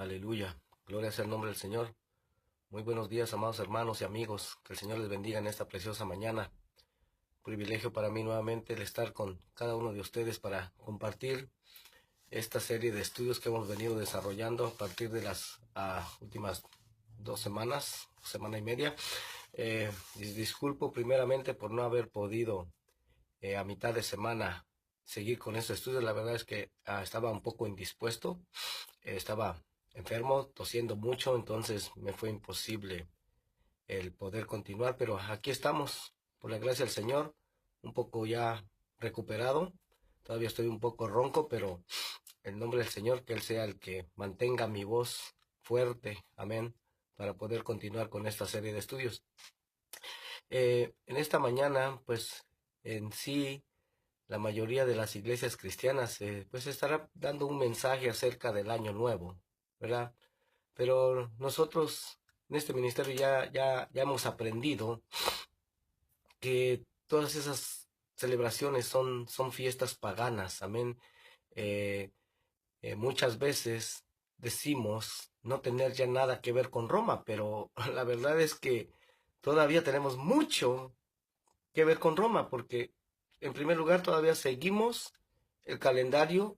Aleluya. Gloria sea el nombre del Señor. Muy buenos días, amados hermanos y amigos. Que el Señor les bendiga en esta preciosa mañana. Privilegio para mí nuevamente el estar con cada uno de ustedes para compartir esta serie de estudios que hemos venido desarrollando a partir de las últimas 2 semanas, semana y media. Disculpo primeramente por no haber podido a mitad de semana seguir con estos estudios. La verdad es que estaba un poco indispuesto, estaba enfermo, tosiendo mucho, entonces me fue imposible el poder continuar, pero aquí estamos, por la gracia del Señor, un poco ya recuperado. Todavía estoy un poco ronco, pero en nombre del Señor, que Él sea el que mantenga mi voz fuerte, amén, para poder continuar con esta serie de estudios. En esta mañana, pues en sí, la mayoría de las iglesias cristianas, pues estará dando un mensaje acerca del año nuevo, ¿verdad? Pero nosotros en este ministerio ya hemos aprendido que todas esas celebraciones son fiestas paganas, amén. Eh, Muchas veces decimos no tener ya nada que ver con Roma, pero la verdad es que todavía tenemos mucho que ver con Roma, porque en primer lugar todavía seguimos el calendario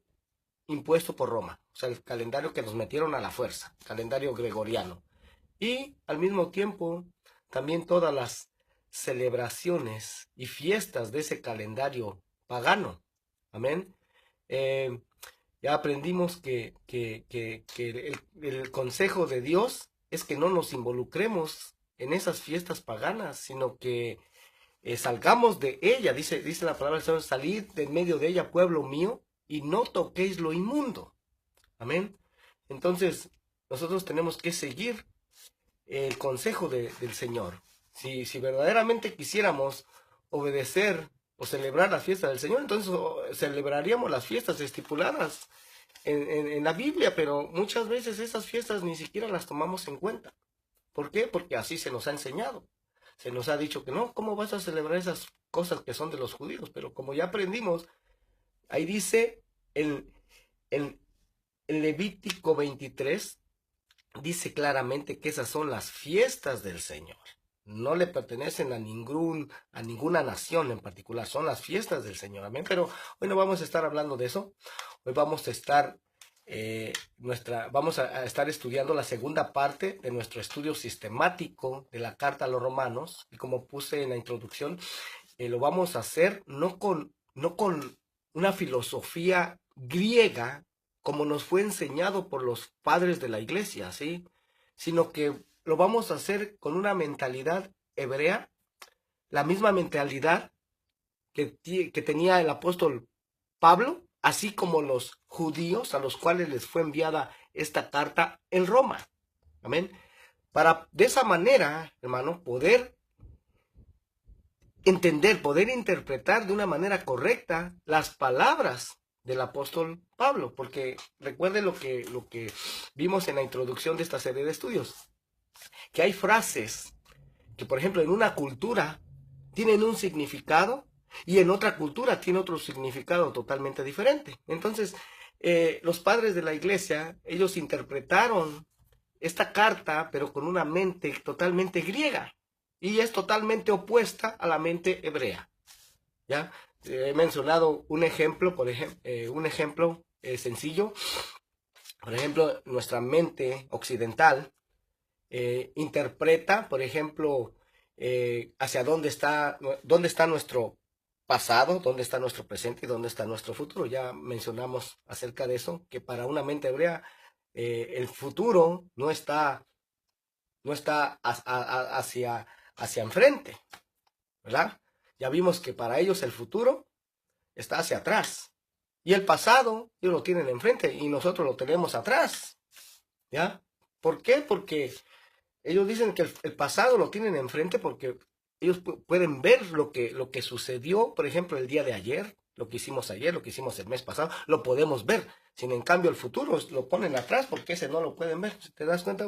impuesto por Roma, o sea, el calendario que nos metieron a la fuerza, calendario gregoriano. Y al mismo tiempo, también todas las celebraciones y fiestas de ese calendario pagano. Amén. Eh, ya aprendimos que el consejo de Dios es que no nos involucremos en esas fiestas paganas, sino que salgamos de ella. Dice la palabra del Señor: salid de en medio de ella, pueblo mío, y no toquéis lo inmundo. Amén. Entonces, nosotros tenemos que seguir el consejo del Señor. Si verdaderamente quisiéramos obedecer o celebrar la fiesta del Señor, entonces celebraríamos las fiestas estipuladas en la Biblia, pero muchas veces esas fiestas ni siquiera las tomamos en cuenta. ¿Por qué? Porque así se nos ha enseñado. Se nos ha dicho que no, ¿cómo vas a celebrar esas cosas que son de los judíos? Pero como ya aprendimos, ahí dice en, en Levítico 23, dice claramente que esas son las fiestas del Señor. No le pertenecen a ninguna nación en particular, son las fiestas del Señor. Amén. Pero hoy no vamos a estar hablando de eso. Hoy vamos a estar vamos a estar estudiando la segunda parte de nuestro estudio sistemático de la carta a los romanos. Y como puse en la introducción, lo vamos a hacer no con una filosofía griega como nos fue enseñado por los padres de la iglesia, ¿sí? Sino que lo vamos a hacer con una mentalidad hebrea, la misma mentalidad que tenía el apóstol Pablo, así como los judíos a los cuales les fue enviada esta carta en Roma. Amén. Para de esa manera, hermano, poder entender, poder interpretar de una manera correcta las palabras del apóstol Pablo, porque recuerden lo que vimos en la introducción de esta serie de estudios, que hay frases que, por ejemplo, en una cultura tienen un significado y en otra cultura tiene otro significado totalmente diferente. Entonces, los padres de la iglesia, ellos interpretaron esta carta, pero con una mente totalmente griega, y es totalmente opuesta a la mente hebrea. ¿Ya? He mencionado un ejemplo, un ejemplo sencillo. Por ejemplo, nuestra mente occidental interpreta, por ejemplo, hacia dónde está nuestro pasado, dónde está nuestro presente y dónde está nuestro futuro. Ya mencionamos acerca de eso, que para una mente hebrea el futuro no está hacia enfrente, ¿verdad? Ya vimos que para ellos el futuro está hacia atrás. Y el pasado, ellos lo tienen enfrente y nosotros lo tenemos atrás. ¿Ya? ¿Por qué? Porque ellos dicen que el pasado lo tienen enfrente porque ellos pueden ver lo que sucedió, por ejemplo, el día de ayer, lo que hicimos ayer, lo que hicimos el mes pasado, lo podemos ver. Sin en cambio el futuro lo ponen atrás porque ese no lo pueden ver. ¿Te das cuenta?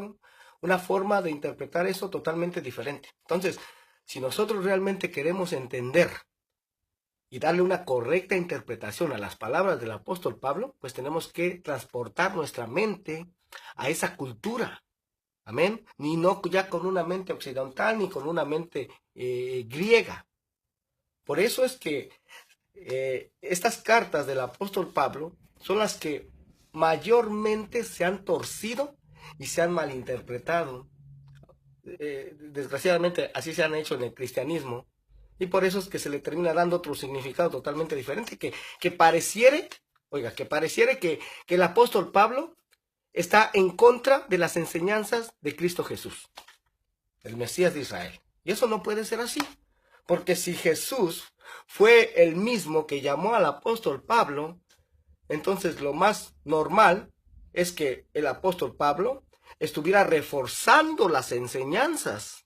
Una forma de interpretar eso totalmente diferente. Entonces, si nosotros realmente queremos entender y darle una correcta interpretación a las palabras del apóstol Pablo, pues tenemos que transportar nuestra mente a esa cultura. Amén. Ni no ya con una mente occidental ni con una mente griega. Por eso es que estas cartas del apóstol Pablo son las que mayormente se han torcido y se han malinterpretado. Desgraciadamente así se han hecho en el cristianismo, y por eso es que se le termina dando otro significado totalmente diferente, que pareciere, oiga, que pareciere que el apóstol Pablo está en contra de las enseñanzas de Cristo Jesús, el Mesías de Israel. Y eso no puede ser así, porque si Jesús fue el mismo que llamó al apóstol Pablo, entonces lo más normal es que el apóstol Pablo estuviera reforzando las enseñanzas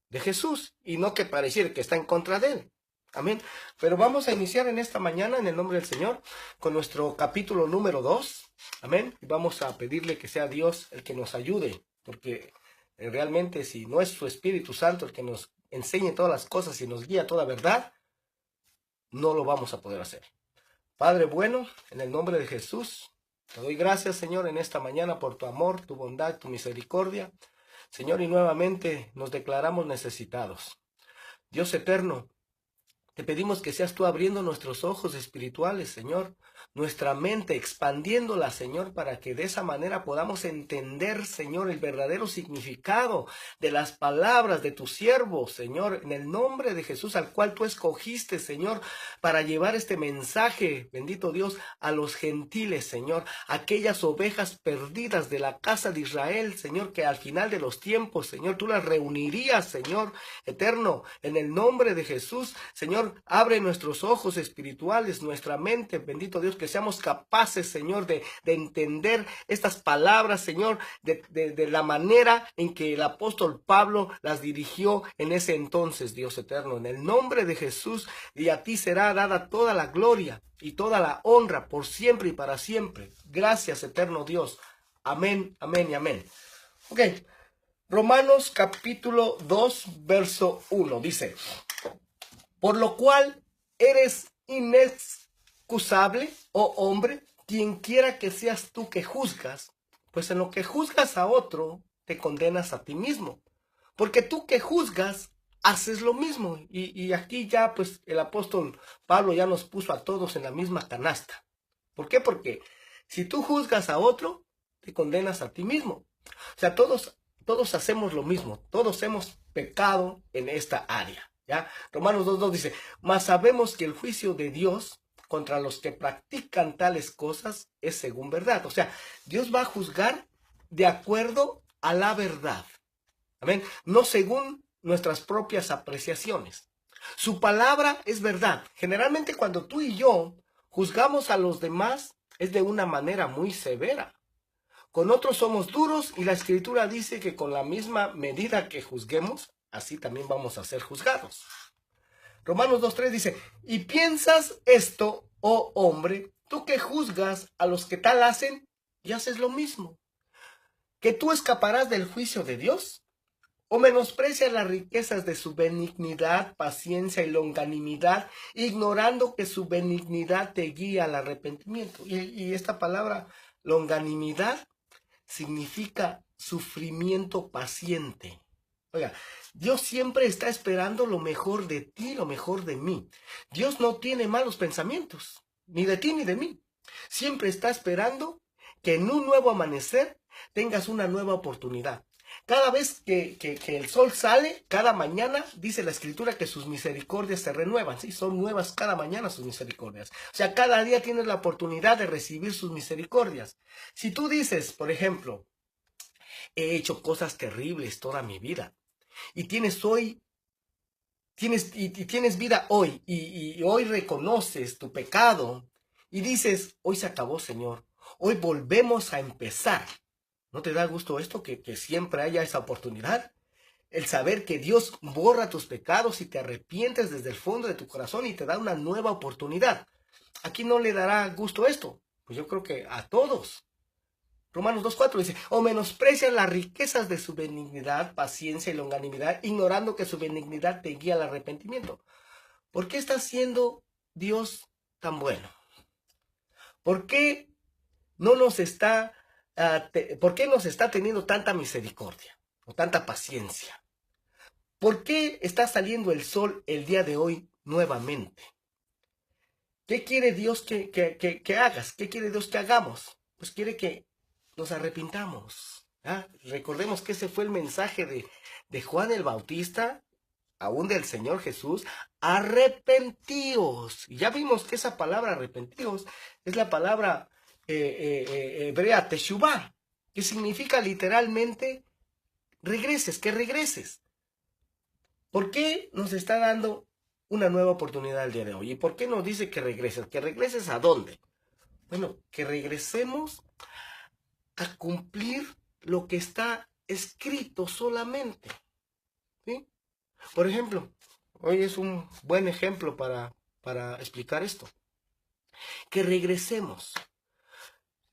de Jesús y no que pareciera que está en contra de él. Amén. Pero vamos a iniciar en esta mañana, en el nombre del Señor, con nuestro capítulo número 2. Amén. Y vamos a pedirle que sea Dios el que nos ayude, porque realmente si no es su Espíritu Santo el que nos enseñe todas las cosas y nos guía a toda verdad, no lo vamos a poder hacer. Padre bueno, en el nombre de Jesús, te doy gracias, Señor, en esta mañana por tu amor, tu bondad, tu misericordia. Señor, y nuevamente nos declaramos necesitados. Dios eterno, te pedimos que seas tú abriendo nuestros ojos espirituales, Señor, nuestra mente, expandiéndola, Señor, para que de esa manera podamos entender, Señor, el verdadero significado de las palabras de tu siervo, Señor, en el nombre de Jesús, al cual tú escogiste, Señor, para llevar este mensaje, bendito Dios, a los gentiles, Señor, aquellas ovejas perdidas de la casa de Israel, Señor, que al final de los tiempos, Señor, tú las reunirías, Señor, eterno, en el nombre de Jesús, Señor, abre nuestros ojos espirituales, nuestra mente, bendito Dios, que seamos capaces, Señor, de entender estas palabras, Señor, de la manera en que el apóstol Pablo las dirigió en ese entonces, Dios eterno, en el nombre de Jesús, y a ti será dada toda la gloria y toda la honra por siempre y para siempre. Gracias, eterno Dios. Amén, amén y amén. Ok, Romanos capítulo 2, verso 1, dice: por lo cual eres inexcusable, oh hombre, quien quiera que seas tú que juzgas, pues en lo que juzgas a otro, te condenas a ti mismo. Porque tú que juzgas, haces lo mismo. Y aquí ya, pues, el apóstol Pablo ya nos puso a todos en la misma canasta. ¿Por qué? Porque si tú juzgas a otro, te condenas a ti mismo. O sea, todos hacemos lo mismo. Todos hemos pecado en esta área. ¿Ya? Romanos 2:2 dice: mas sabemos que el juicio de Dios contra los que practican tales cosas es según verdad. O sea, Dios va a juzgar de acuerdo a la verdad. Amén. No según nuestras propias apreciaciones. Su palabra es verdad. Generalmente cuando tú y yo juzgamos a los demás es de una manera muy severa. Con otros somos duros y la Escritura dice que con la misma medida que juzguemos, así también vamos a ser juzgados. Romanos 2:3 dice: y piensas esto, oh hombre, tú que juzgas a los que tal hacen y haces lo mismo, ¿que tú escaparás del juicio de Dios? ¿O menosprecias las riquezas de su benignidad, paciencia y longanimidad, ignorando que su benignidad te guía al arrepentimiento? Y esta palabra longanimidad significa sufrimiento paciente. Oiga, Dios siempre está esperando lo mejor de ti, lo mejor de mí. Dios no tiene malos pensamientos, ni de ti ni de mí. Siempre está esperando que en un nuevo amanecer tengas una nueva oportunidad. Cada vez que el sol sale, cada mañana, dice la Escritura que sus misericordias se renuevan. Sí, son nuevas cada mañana sus misericordias. O sea, cada día tienes la oportunidad de recibir sus misericordias. Si tú dices, por ejemplo, he hecho cosas terribles toda mi vida, y tienes vida hoy, y hoy reconoces tu pecado, y dices, hoy se acabó, Señor, hoy volvemos a empezar. ¿No te da gusto esto, que siempre haya esa oportunidad? El saber que Dios borra tus pecados y te arrepientes desde el fondo de tu corazón y te da una nueva oportunidad. ¿A quién no le dará gusto esto? Pues yo creo que a todos. Romanos 2:4 dice: o menosprecian las riquezas de su benignidad, paciencia y longanimidad, ignorando que su benignidad te guía al arrepentimiento. ¿Por qué está siendo Dios tan bueno? ¿Por qué no nos está ¿por qué nos está teniendo tanta misericordia o tanta paciencia? ¿Por qué está saliendo el sol el día de hoy nuevamente? ¿Qué quiere Dios que hagas? ¿Qué quiere Dios que hagamos? Pues quiere que nos arrepintamos. ¿Ah? Recordemos que ese fue el mensaje de Juan el Bautista, aún del Señor Jesús. Arrepentíos. Y ya vimos que esa palabra arrepentíos es la palabra hebrea teshuvah, que significa literalmente regreses, que regreses. ¿Por qué nos está dando una nueva oportunidad el día de hoy? ¿Y por qué nos dice que regreses? ¿Que regreses a dónde? Bueno, que regresemos a cumplir lo que está escrito solamente. ¿Sí? Por ejemplo, hoy es un buen ejemplo para explicar esto. Que regresemos.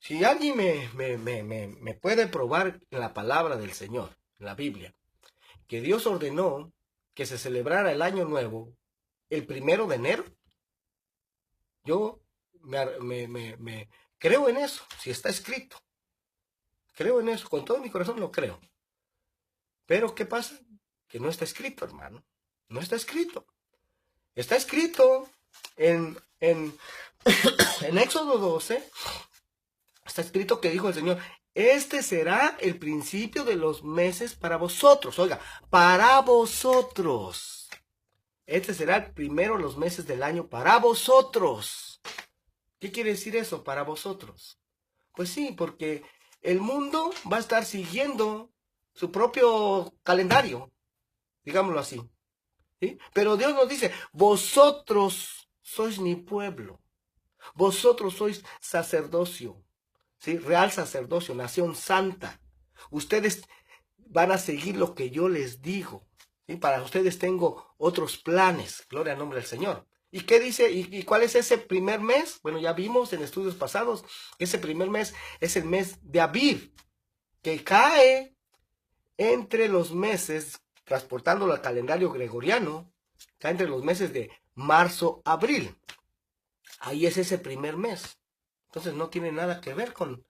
Si alguien me puede probar en la palabra del Señor, en la Biblia, que Dios ordenó que se celebrara el Año Nuevo el 1 de enero, yo creo en eso, si está escrito. Creo en eso, con todo mi corazón lo creo. Pero ¿qué pasa? Que no está escrito, hermano. No está escrito. Está escrito en Éxodo 12, está escrito que dijo el Señor, este será el principio de los meses para vosotros. Oiga, para vosotros. Este será el primero de los meses del año para vosotros. ¿Qué quiere decir eso? Para vosotros. Pues sí, porque el mundo va a estar siguiendo su propio calendario, digámoslo así. ¿Sí? Pero Dios nos dice, vosotros sois mi pueblo. Vosotros sois sacerdocio, ¿sí? Real sacerdocio, nación santa. Ustedes van a seguir lo que yo les digo. ¿Sí? Para ustedes tengo otros planes. Gloria al nombre del Señor. ¿Y qué dice? ¿Y cuál es ese primer mes? Bueno, ya vimos en estudios pasados que ese primer mes es el mes de Aviv, que cae entre los meses, transportándolo al calendario gregoriano, cae entre los meses de marzo, abril. Ahí es ese primer mes. Entonces no tiene nada que ver con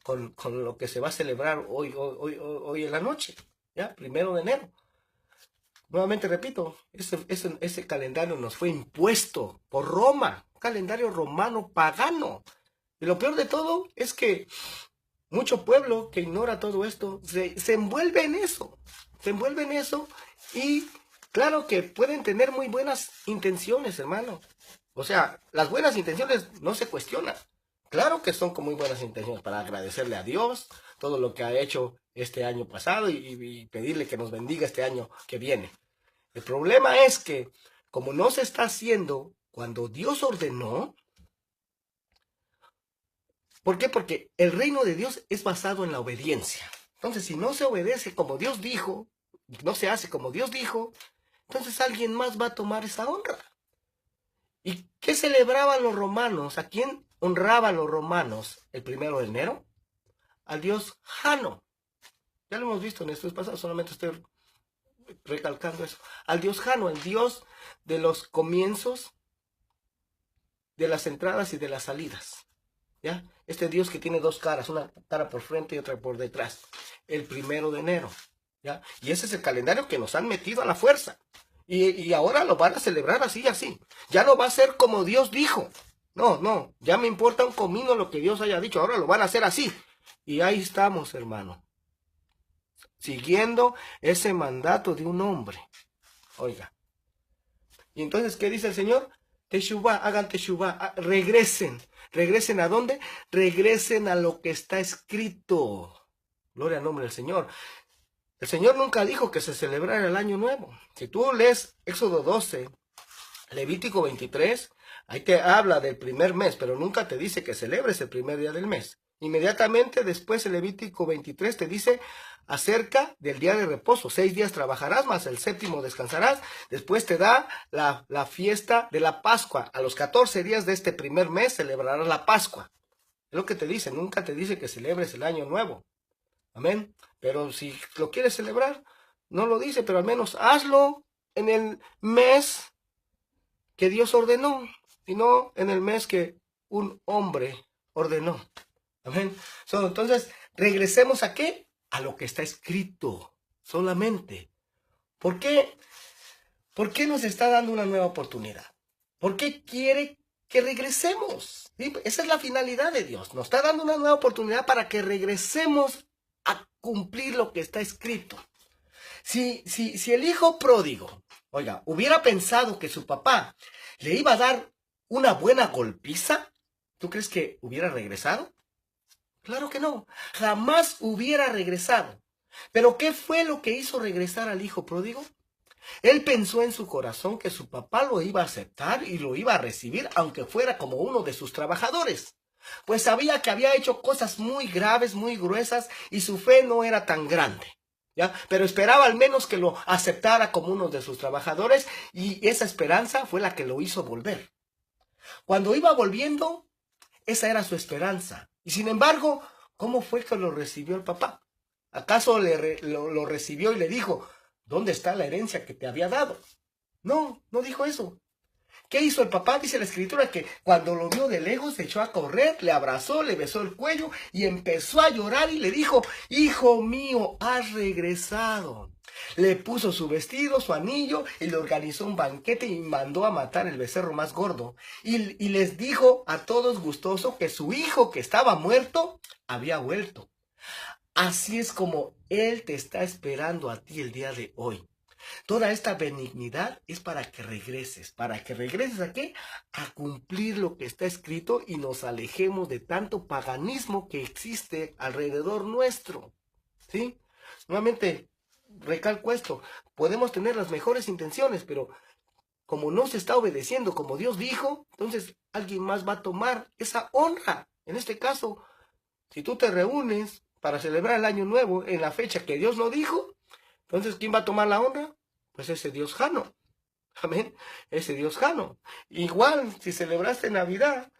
lo que se va a celebrar hoy en la noche, ¿ya? 1 de enero. Nuevamente repito, ese calendario nos fue impuesto por Roma, un calendario romano pagano. Y lo peor de todo es que mucho pueblo que ignora todo esto se envuelve en eso. Se envuelve en eso y claro que pueden tener muy buenas intenciones, hermano. O sea, las buenas intenciones no se cuestionan. Claro que son con muy buenas intenciones para agradecerle a Dios todo lo que ha hecho este año pasado y pedirle que nos bendiga este año que viene. El problema es que, como no se está haciendo cuando Dios ordenó, ¿por qué? Porque el reino de Dios es basado en la obediencia. Entonces, si no se obedece como Dios dijo, no se hace como Dios dijo, entonces alguien más va a tomar esa honra. ¿Y qué celebraban los romanos? ¿A quién honraban los romanos el 1 de enero? Al dios Jano. Ya lo hemos visto en estos pasados, solamente estoy recalcando eso. Al dios Jano, el dios de los comienzos, de las entradas y de las salidas. ¿Ya? Este dios que tiene dos caras, una cara por frente y otra por detrás. El 1 de enero. ¿Ya? Y ese es el calendario que nos han metido a la fuerza. Y ahora lo van a celebrar así y así. Ya no va a ser como Dios dijo. No, ya me importa un comino lo que Dios haya dicho. Ahora lo van a hacer así. Y ahí estamos, hermano. Siguiendo ese mandato de un hombre. Oiga. Y entonces, ¿qué dice el Señor? Teshuvah, hagan teshuvah, regresen. ¿Regresen a dónde? Regresen a lo que está escrito. Gloria al nombre del Señor. El Señor nunca dijo que se celebrara el año nuevo. Si tú lees Éxodo 12, Levítico 23, ahí te habla del primer mes, pero nunca te dice que celebres el primer día del mes. Inmediatamente después el Levítico 23 te dice acerca del día de reposo. 6 días trabajarás, más el séptimo descansarás. Después te da la fiesta de la Pascua. A los 14 días de este primer mes celebrarás la Pascua. Es lo que te dice, nunca te dice que celebres el año nuevo. Amén. Pero si lo quieres celebrar, no lo dice, pero al menos hazlo en el mes que Dios ordenó y no en el mes que un hombre ordenó. Amén. Entonces, regresemos ¿a qué? A lo que está escrito solamente. ¿Por qué? ¿Por qué nos está dando una nueva oportunidad? ¿Por qué quiere que regresemos? ¿Sí? Esa es la finalidad de Dios. Nos está dando una nueva oportunidad para que regresemos a cumplir lo que está escrito. Si el hijo pródigo, oiga, hubiera pensado que su papá le iba a dar una buena golpiza, ¿tú crees que hubiera regresado? Claro que no, jamás hubiera regresado. ¿Pero qué fue lo que hizo regresar al hijo pródigo? Él pensó en su corazón que su papá lo iba a aceptar y lo iba a recibir, aunque fuera como uno de sus trabajadores. Pues sabía que había hecho cosas muy graves, muy gruesas, y su fe no era tan grande, ¿ya? Pero esperaba al menos que lo aceptara como uno de sus trabajadores, y esa esperanza fue la que lo hizo volver. Cuando iba volviendo, esa era su esperanza. Y sin embargo, ¿cómo fue que lo recibió el papá? ¿Acaso lo recibió y le dijo, ¿dónde está la herencia que te había dado? No, no dijo eso. ¿Qué hizo el papá? Dice la escritura que cuando lo vio de lejos se echó a correr, le abrazó, le besó el cuello y empezó a llorar y le dijo, hijo mío, has regresado. Le puso su vestido, su anillo y le organizó un banquete y mandó a matar el becerro más gordo. Y les dijo a todos gustoso que su hijo que estaba muerto había vuelto. Así es como Él te está esperando a ti el día de hoy. Toda esta benignidad es para que regreses. ¿Para que regreses a qué? A cumplir lo que está escrito y nos alejemos de tanto paganismo que existe alrededor nuestro. ¿Sí? Nuevamente, recalco esto. Podemos tener las mejores intenciones, pero como no se está obedeciendo como Dios dijo, entonces alguien más va a tomar esa honra. En este caso, si tú te reúnes para celebrar el año nuevo en la fecha que Dios no dijo, entonces ¿quién va a tomar la honra? Pues ese Dios jano. Amén. Ese Dios jano. Igual, si celebraste Navidad,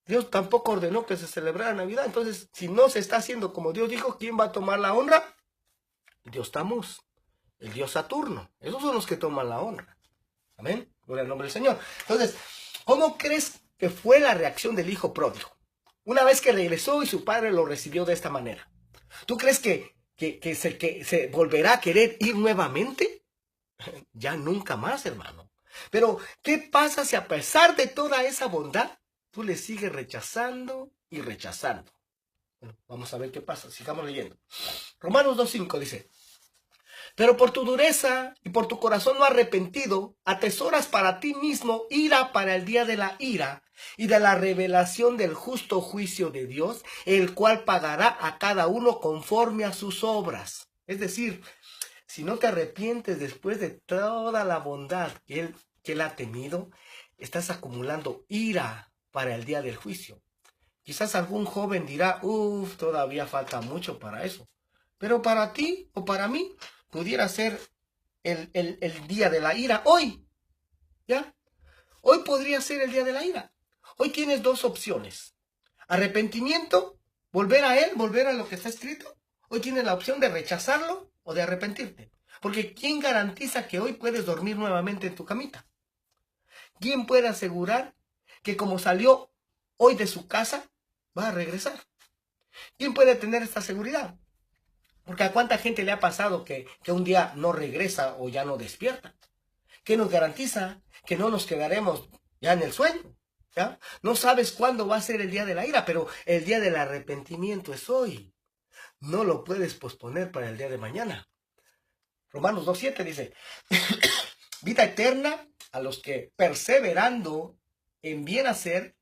Dios tampoco ordenó que se celebrara Navidad. Entonces, si no se está haciendo como Dios dijo, ¿quién va a tomar la honra? Dios Tamuz, el Dios Saturno. Esos son los que toman la honra. Amén. Gloria al nombre del Señor. Entonces, ¿cómo crees que fue la reacción del hijo pródigo? Una vez que regresó y su padre lo recibió de esta manera. ¿Tú crees que se volverá a querer ir nuevamente? Ya nunca más, hermano. Pero, ¿qué pasa si a pesar de toda esa bondad, tú le sigues rechazando y rechazando? Bueno, vamos a ver qué pasa. Sigamos leyendo. Romanos 2:5 dice, pero por tu dureza y por tu corazón no arrepentido, atesoras para ti mismo ira para el día de la ira y de la revelación del justo juicio de Dios, el cual pagará a cada uno conforme a sus obras. Es decir, si no te arrepientes después de toda la bondad que él ha tenido, estás acumulando ira para el día del juicio. Quizás algún joven dirá, todavía falta mucho para eso. Pero para ti o para mí, pudiera ser el día de la ira hoy. ¿Ya? Hoy podría ser el día de la ira. Hoy tienes dos opciones. Arrepentimiento, volver a Él, volver a lo que está escrito. Hoy tienes la opción de rechazarlo o de arrepentirte. Porque ¿quién garantiza que hoy puedes dormir nuevamente en tu camita? ¿Quién puede asegurar que como salió hoy de su casa, va a regresar? ¿Quién puede tener esta seguridad? Porque a cuánta gente le ha pasado que un día no regresa o ya no despierta. ¿Qué nos garantiza que no nos quedaremos ya en el sueño? ¿Ya? No sabes cuándo va a ser el día de la ira, pero el día del arrepentimiento es hoy. No lo puedes posponer para el día de mañana. Romanos 2:7 dice, vida eterna a los que perseverando en bien hacer,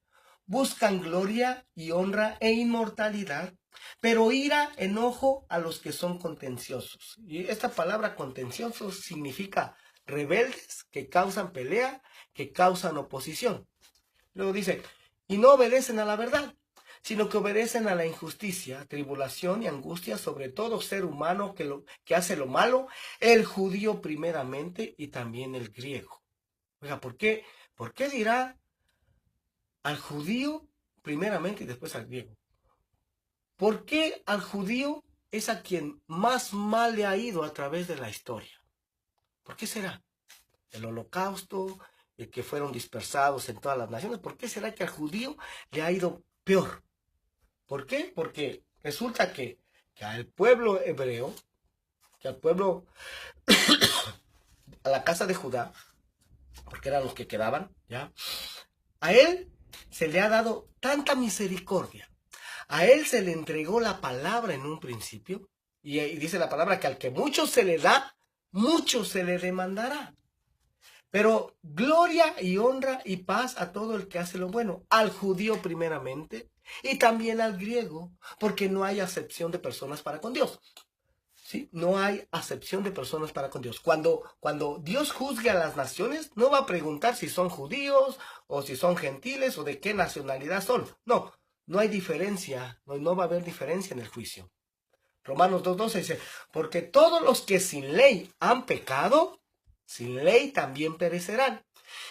buscan gloria y honra e inmortalidad, pero ira, enojo a los que son contenciosos. Y esta palabra contenciosos significa rebeldes que causan pelea, que causan oposición. Luego dice, y no obedecen a la verdad, sino que obedecen a la injusticia, tribulación y angustia sobre todo ser humano que hace lo malo, el judío primeramente y también el griego. Oiga, ¿por qué dirá al judío primeramente y después al griego? ¿Por qué al judío es a quien más mal le ha ido a través de la historia? ¿Por qué será? El holocausto, el que fueron dispersados en todas las naciones. ¿Por qué será que al judío le ha ido peor? ¿Por qué? Porque Resulta que al pueblo hebreo, que al pueblo, a la casa de Judá, porque eran los que quedaban, ¿ya? A él se le ha dado tanta misericordia. A él se le entregó la palabra en un principio, y dice la palabra que al que mucho se le da, mucho se le demandará. Pero gloria y honra y paz a todo el que hace lo bueno, al judío primeramente y también al griego, porque no hay acepción de personas para con Dios. ¿Sí? No hay acepción de personas para con Dios. Cuando Dios juzgue a las naciones, no va a preguntar si son judíos o si son gentiles o de qué nacionalidad son. No, no hay diferencia, no va a haber diferencia en el juicio. Romanos 2:12 dice, porque todos los que sin ley han pecado, sin ley también perecerán.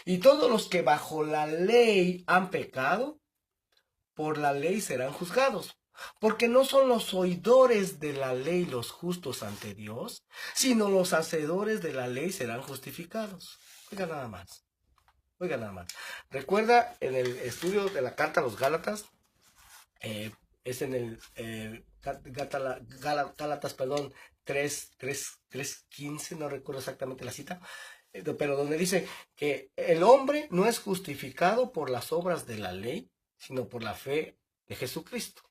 Y todos los que bajo la ley han pecado, por la ley serán juzgados. Porque no son los oidores de la ley los justos ante Dios, sino los hacedores de la ley serán justificados. Oiga nada más. Oiga nada más. Recuerda en el estudio de la carta a los Gálatas, es en el Gálatas, 3:15, no recuerdo exactamente la cita, pero donde dice que el hombre no es justificado por las obras de la ley, sino por la fe de Jesucristo.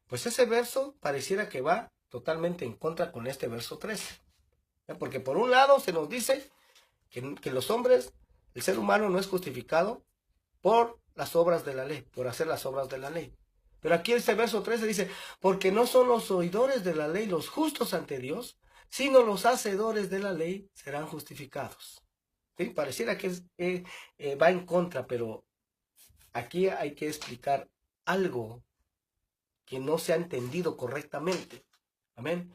Pues ese verso pareciera que va totalmente en contra con este verso 13. Porque por un lado se nos dice que los hombres, el ser humano no es justificado por las obras de la ley, por hacer las obras de la ley. Pero aquí este verso 13 dice, porque no son los oidores de la ley los justos ante Dios, sino los hacedores de la ley serán justificados. ¿Sí? Pareciera que va en contra, pero aquí hay que explicar algo que no se ha entendido correctamente. Amén.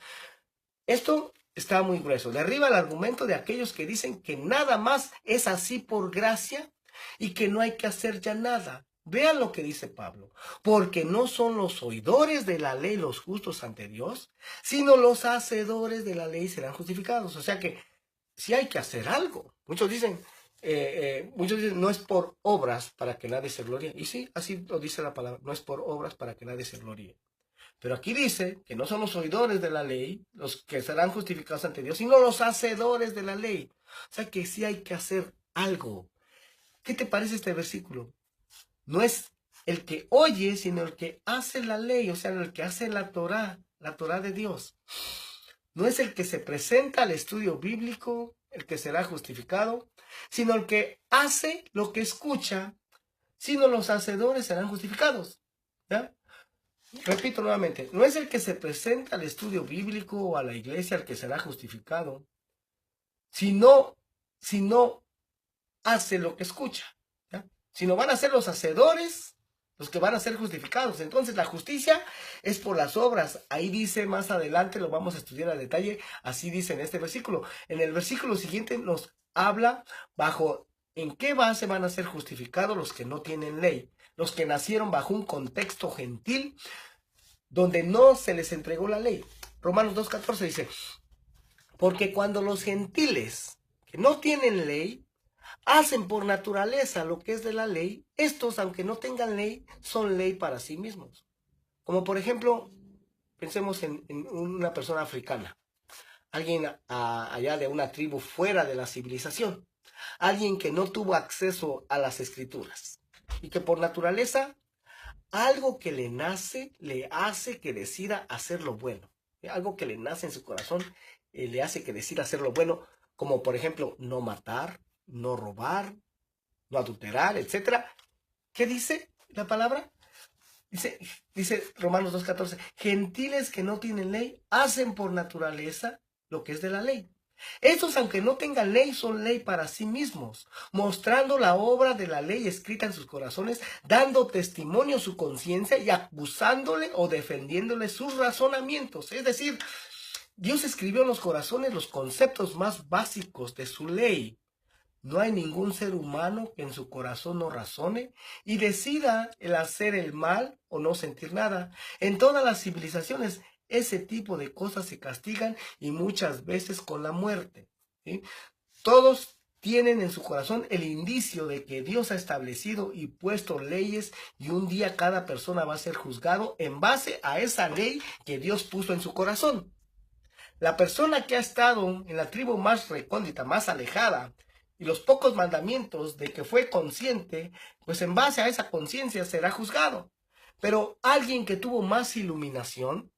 Esto está muy grueso. Derriba el argumento de aquellos que dicen que nada más es así por gracia y que no hay que hacer ya nada. Vean lo que dice Pablo. Porque no son los oidores de la ley los justos ante Dios, sino los hacedores de la ley serán justificados. O sea que sí hay que hacer algo. Muchos dicen, no es por obras para que nadie se gloríe. Y sí, así lo dice la palabra, no es por obras para que nadie se gloríe. Pero aquí dice que no son los oidores de la ley los que serán justificados ante Dios, sino los hacedores de la ley. O sea que sí hay que hacer algo. ¿Qué te parece este versículo? No es el que oye, sino el que hace la ley, o sea, el que hace la Torá de Dios. No es el que se presenta al estudio bíblico, el que será justificado, sino el que hace lo que escucha, sino los hacedores serán justificados. ¿Ya? Repito nuevamente, no es el que se presenta al estudio bíblico o a la iglesia el que será justificado, sino hace lo que escucha. ¿Ya? Sino van a ser los hacedores los que van a ser justificados. Entonces la justicia es por las obras. Ahí dice más adelante, lo vamos a estudiar a detalle, así dice en este versículo. En el versículo siguiente nos habla bajo en qué base van a ser justificados los que no tienen ley, los que nacieron bajo un contexto gentil donde no se les entregó la ley. Romanos 2:14 dice, porque cuando los gentiles que no tienen ley hacen por naturaleza lo que es de la ley, estos, aunque no tengan ley, son ley para sí mismos. Como por ejemplo, pensemos en una persona africana, alguien allá de una tribu fuera de la civilización, alguien que no tuvo acceso a las escrituras y que por naturaleza, algo que le nace, le hace que decida hacer lo bueno. Algo que le nace en su corazón, le hace que decida hacer lo bueno, como por ejemplo, no matar, no robar, no adulterar, etc. ¿Qué dice la palabra? Dice Romanos 2:14, gentiles que no tienen ley hacen por naturaleza lo que es de la ley. Estos, aunque no tengan ley, son ley para sí mismos, mostrando la obra de la ley escrita en sus corazones, dando testimonio a su conciencia y acusándole o defendiéndole sus razonamientos. Es decir, Dios escribió en los corazones los conceptos más básicos de su ley. No hay ningún ser humano que en su corazón no razone y decida el hacer el mal o no sentir nada. En todas las civilizaciones ese tipo de cosas se castigan y muchas veces con la muerte. ¿Sí? Todos tienen en su corazón el indicio de que Dios ha establecido y puesto leyes y un día cada persona va a ser juzgado en base a esa ley que Dios puso en su corazón. La persona que ha estado en la tribu más recóndita, más alejada, y los pocos mandamientos de que fue consciente, pues en base a esa conciencia será juzgado. Pero alguien que tuvo más iluminación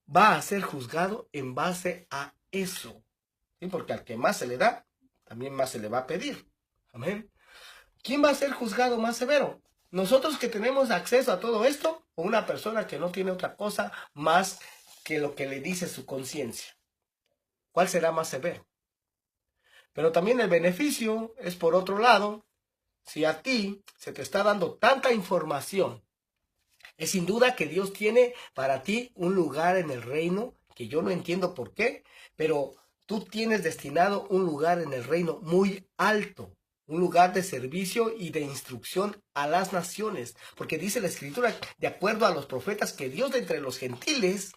va a ser juzgado en base a eso. ¿Sí? Porque al que más se le da, también más se le va a pedir. Amén. ¿Quién va a ser juzgado más severo? ¿Nosotros que tenemos acceso a todo esto o una persona que no tiene otra cosa más que lo que le dice su conciencia? ¿Cuál será más severo? Pero también el beneficio es por otro lado. Si a ti se te está dando tanta información, es sin duda que Dios tiene para ti un lugar en el reino, que yo no entiendo por qué, pero tú tienes destinado un lugar en el reino muy alto, un lugar de servicio y de instrucción a las naciones, porque dice la Escritura, de acuerdo a los profetas, que Dios de entre los gentiles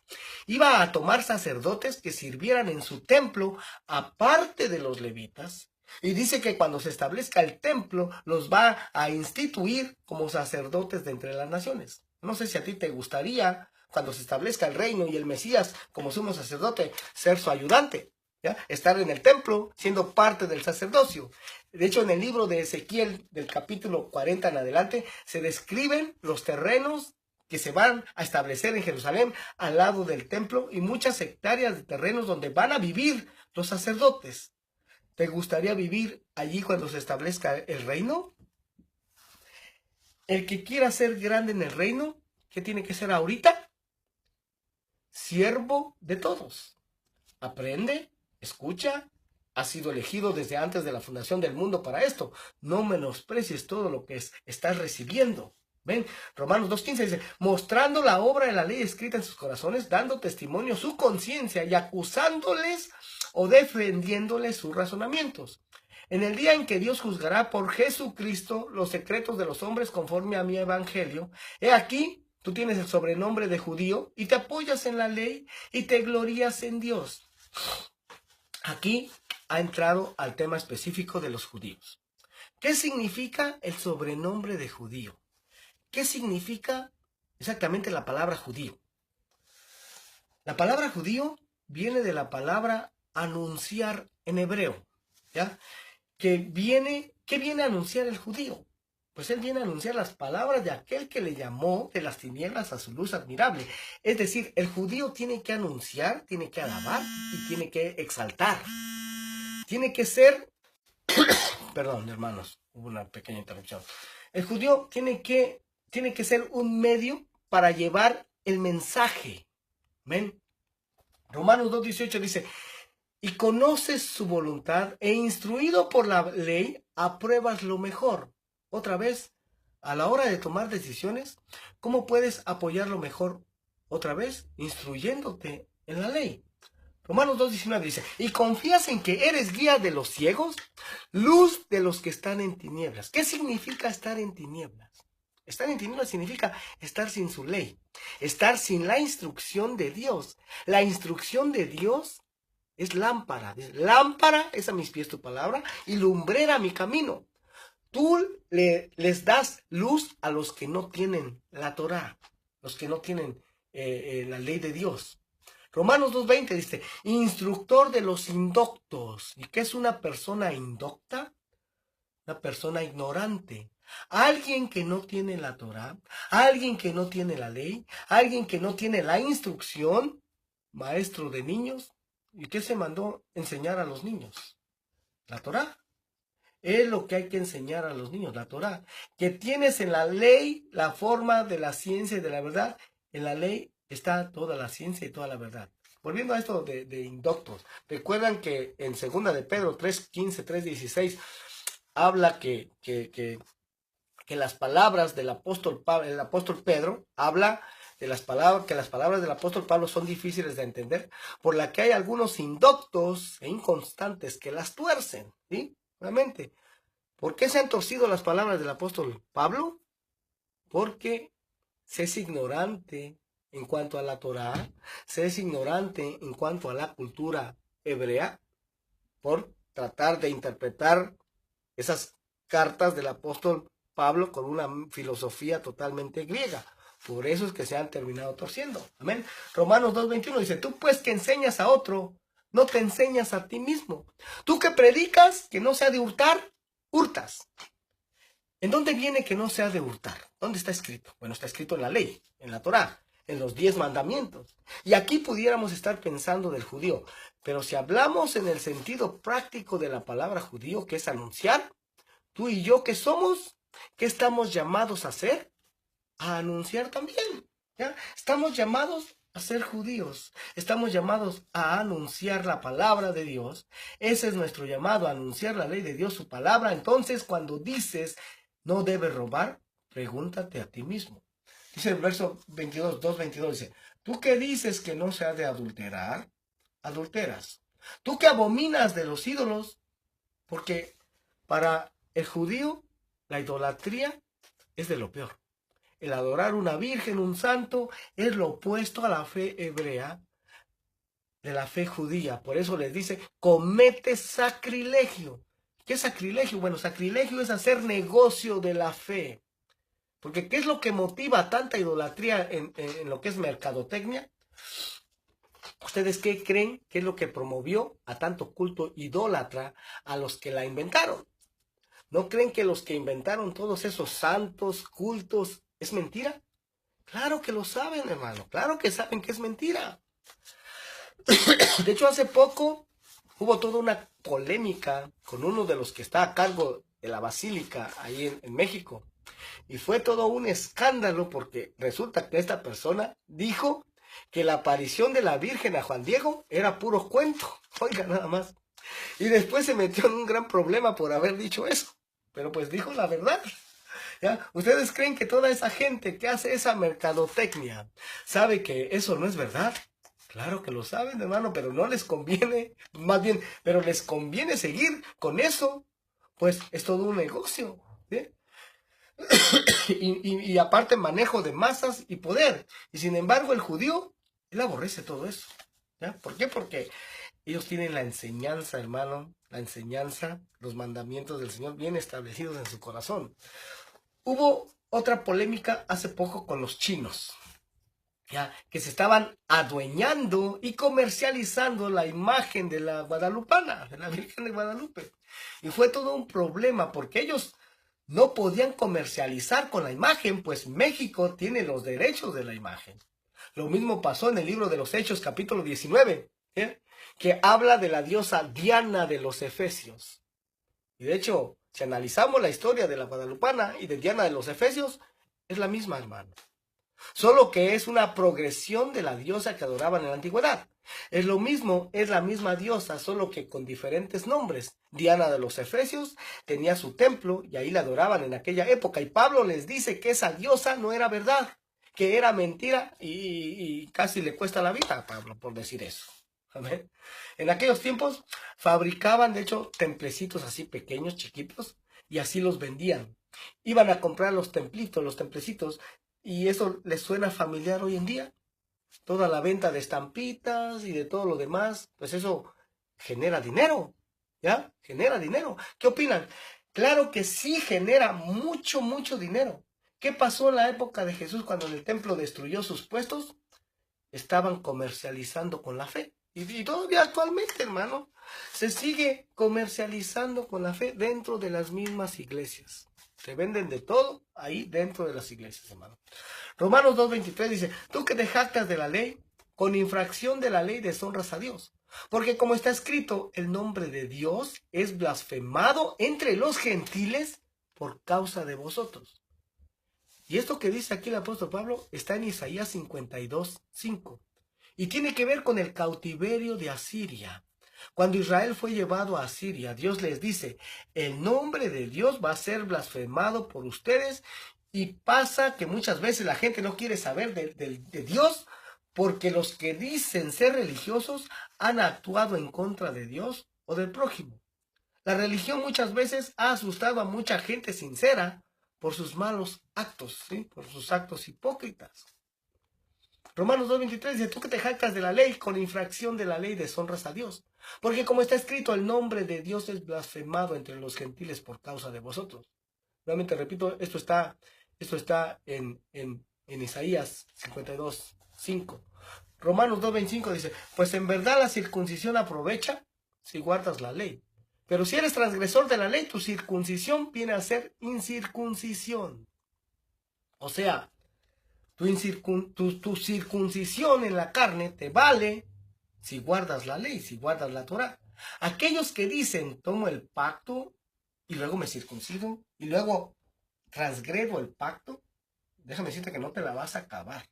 iba a tomar sacerdotes que sirvieran en su templo, aparte de los levitas. Y dice que cuando se establezca el templo, los va a instituir como sacerdotes de entre las naciones. No sé si a ti te gustaría, cuando se establezca el reino y el Mesías como sumo sacerdote, ser su ayudante, ¿ya? Estar en el templo siendo parte del sacerdocio. De hecho, en el libro de Ezequiel, del capítulo 40 en adelante, se describen los terrenos que se van a establecer en Jerusalén al lado del templo y muchas hectáreas de terrenos donde van a vivir los sacerdotes. ¿Te gustaría vivir allí cuando se establezca el reino? El que quiera ser grande en el reino, ¿qué tiene que ser ahorita? Siervo de todos. Aprende, escucha, has sido elegido desde antes de la fundación del mundo para esto. No menosprecies todo lo que estás recibiendo. Ven, Romanos 2:15 dice, mostrando la obra de la ley escrita en sus corazones, dando testimonio su conciencia y acusándoles o defendiéndoles sus razonamientos. En el día en que Dios juzgará por Jesucristo los secretos de los hombres conforme a mi evangelio, he aquí, tú tienes el sobrenombre de judío y te apoyas en la ley y te glorías en Dios. Aquí ha entrado al tema específico de los judíos. ¿Qué significa el sobrenombre de judío? ¿Qué significa exactamente la palabra judío? La palabra judío viene de la palabra anunciar en hebreo, ¿ya? ¿Qué viene a anunciar el judío? Pues él viene a anunciar las palabras de aquel que le llamó de las tinieblas a su luz admirable. Es decir, el judío tiene que anunciar, tiene que alabar y tiene que exaltar. Tiene que ser, perdón, hermanos, hubo una pequeña interrupción. El judío tiene que ser un medio para llevar el mensaje. ¿Ven? Romanos 2:18 dice, y conoces su voluntad e instruido por la ley, apruebas lo mejor. Otra vez, a la hora de tomar decisiones, ¿cómo puedes apoyar lo mejor? Otra vez, instruyéndote en la ley. Romanos 2:19 dice, y confías en que eres guía de los ciegos, luz de los que están en tinieblas. ¿Qué significa estar en tinieblas? Estar en tinieblas significa estar sin su ley, estar sin la instrucción de Dios. La instrucción de Dios es lámpara. Lámpara es a mis pies tu palabra y lumbrera mi camino. Tú les das luz a los que no tienen la Torá, los que no tienen la ley de Dios. Romanos 2:20 dice, instructor de los indoctos. ¿Y qué es una persona indocta? Una persona ignorante. Alguien que no tiene la Torá, alguien que no tiene la ley, alguien que no tiene la instrucción, maestro de niños. ¿Y qué se mandó enseñar a los niños? La Torá. Es lo que hay que enseñar a los niños, la Torá. Que tienes en la ley la forma de la ciencia y de la verdad. En la ley está toda la ciencia y toda la verdad. Volviendo a esto de indoctos. Recuerdan que en 2 de Pedro 3:15, 3:16 habla que las palabras del apóstol Pablo, el apóstol Pedro habla de las palabras, que las palabras del apóstol Pablo son difíciles de entender, por la que hay algunos indoctos e inconstantes que las tuercen, ¿sí? Realmente, ¿por qué se han torcido las palabras del apóstol Pablo? Porque se es ignorante en cuanto a la Torá, se es ignorante en cuanto a la cultura hebrea, por tratar de interpretar esas cartas del apóstol Pablo con una filosofía totalmente griega. Por eso es que se han terminado torciendo. Amén. Romanos 2:21 dice, tú pues que enseñas a otro, no te enseñas a ti mismo. Tú que predicas que no se ha de hurtar, hurtas. ¿En dónde viene que no se ha de hurtar? ¿Dónde está escrito? Bueno, está escrito en la ley, en la Torá, en los 10 mandamientos. Y aquí pudiéramos estar pensando del judío. Pero si hablamos en el sentido práctico de la palabra judío, que es anunciar, tú y yo, ¿qué somos? ¿Qué estamos llamados a hacer? A anunciar también. ¿Ya? Estamos llamados a ser judíos. Estamos llamados a anunciar la palabra de Dios. Ese es nuestro llamado, a anunciar la ley de Dios, su palabra. Entonces, cuando dices, no debes robar, pregúntate a ti mismo. Dice el verso 22, 2:22, dice, tú que dices que no se ha de adulterar, adulteras. Tú que abominas de los ídolos, porque para el judío la idolatría es de lo peor. El adorar una virgen, un santo, es lo opuesto a la fe hebrea, de la fe judía. Por eso les dice, comete sacrilegio. ¿Qué es sacrilegio? Bueno, sacrilegio es hacer negocio de la fe. Porque ¿qué es lo que motiva tanta idolatría en lo que es mercadotecnia? ¿Ustedes qué creen que es lo que promovió a tanto culto idólatra a los que la inventaron? ¿No creen que los que inventaron todos esos santos, cultos, es mentira? Claro que lo saben, hermano. Claro que saben que es mentira. De hecho, hace poco hubo toda una polémica con uno de los que está a cargo de la basílica ahí en México. Y fue todo un escándalo porque resulta que esta persona dijo que la aparición de la Virgen a Juan Diego era puro cuento. Oiga, nada más. Y después se metió en un gran problema por haber dicho eso. Pero pues dijo la verdad. ¿Ya? ¿Ustedes creen que toda esa gente que hace esa mercadotecnia sabe que eso no es verdad? Claro que lo saben, hermano, pero no les conviene, más bien, pero les conviene seguir con eso, pues es todo un negocio, ¿sí? Y aparte manejo de masas y poder. Y sin embargo el judío, él aborrece todo eso. ¿Ya? ¿Por qué? Porque ellos tienen la enseñanza, hermano, la enseñanza, los mandamientos del Señor bien establecidos en su corazón. Hubo otra polémica hace poco con los chinos, ¿ya? Que se estaban adueñando y comercializando la imagen de la guadalupana, de la Virgen de Guadalupe. Y fue todo un problema porque ellos no podían comercializar con la imagen, pues México tiene los derechos de la imagen. Lo mismo pasó en el libro de los Hechos, capítulo 19, que habla de la diosa Diana de los Efesios. Y de hecho, si analizamos la historia de la guadalupana y de Diana de los Efesios, es la misma, hermano. Solo que es una progresión de la diosa que adoraban en la antigüedad. Es lo mismo, es la misma diosa, solo que con diferentes nombres. Diana de los Efesios tenía su templo y ahí la adoraban en aquella época. Y Pablo les dice que esa diosa no era verdad, que era mentira y casi le cuesta la vida a Pablo por decir eso. Amén. En aquellos tiempos fabricaban, de hecho, templecitos así pequeños, chiquitos, y así los vendían. Iban a comprar los templitos, los templecitos, y eso les suena familiar hoy en día. Toda la venta de estampitas y de todo lo demás, pues eso genera dinero, ¿ya? Genera dinero. ¿Qué opinan? Claro que sí genera mucho, mucho dinero. ¿Qué pasó en la época de Jesús cuando en el templo destruyó sus puestos? Estaban comercializando con la fe. Y todavía actualmente, hermano, se sigue comercializando con la fe dentro de las mismas iglesias. Se venden de todo ahí dentro de las iglesias, hermano. Romanos 2:23 dice, tú que te jactas de la ley, con infracción de la ley deshonras a Dios. Porque como está escrito, el nombre de Dios es blasfemado entre los gentiles por causa de vosotros. Y esto que dice aquí el apóstol Pablo está en Isaías 52:5. Y tiene que ver con el cautiverio de Asiria. Cuando Israel fue llevado a Asiria, Dios les dice, el nombre de Dios va a ser blasfemado por ustedes. Y pasa que muchas veces la gente no quiere saber de Dios porque los que dicen ser religiosos han actuado en contra de Dios o del prójimo. La religión muchas veces ha asustado a mucha gente sincera por sus malos actos, ¿sí? Por sus actos hipócritas. Romanos 2:23 dice, tú que te jactas de la ley, con infracción de la ley deshonras a Dios. Porque como está escrito, el nombre de Dios es blasfemado entre los gentiles por causa de vosotros. Nuevamente repito, esto está en Isaías 52:5. Romanos 2:25 dice, pues en verdad la circuncisión aprovecha si guardas la ley. Pero si eres transgresor de la ley, tu circuncisión viene a ser incircuncisión. O sea, tu circuncisión en la carne te vale si guardas la ley, si guardas la Torah. Aquellos que dicen, tomo el pacto y luego me circuncido y luego transgredo el pacto, déjame decirte que no te la vas a acabar.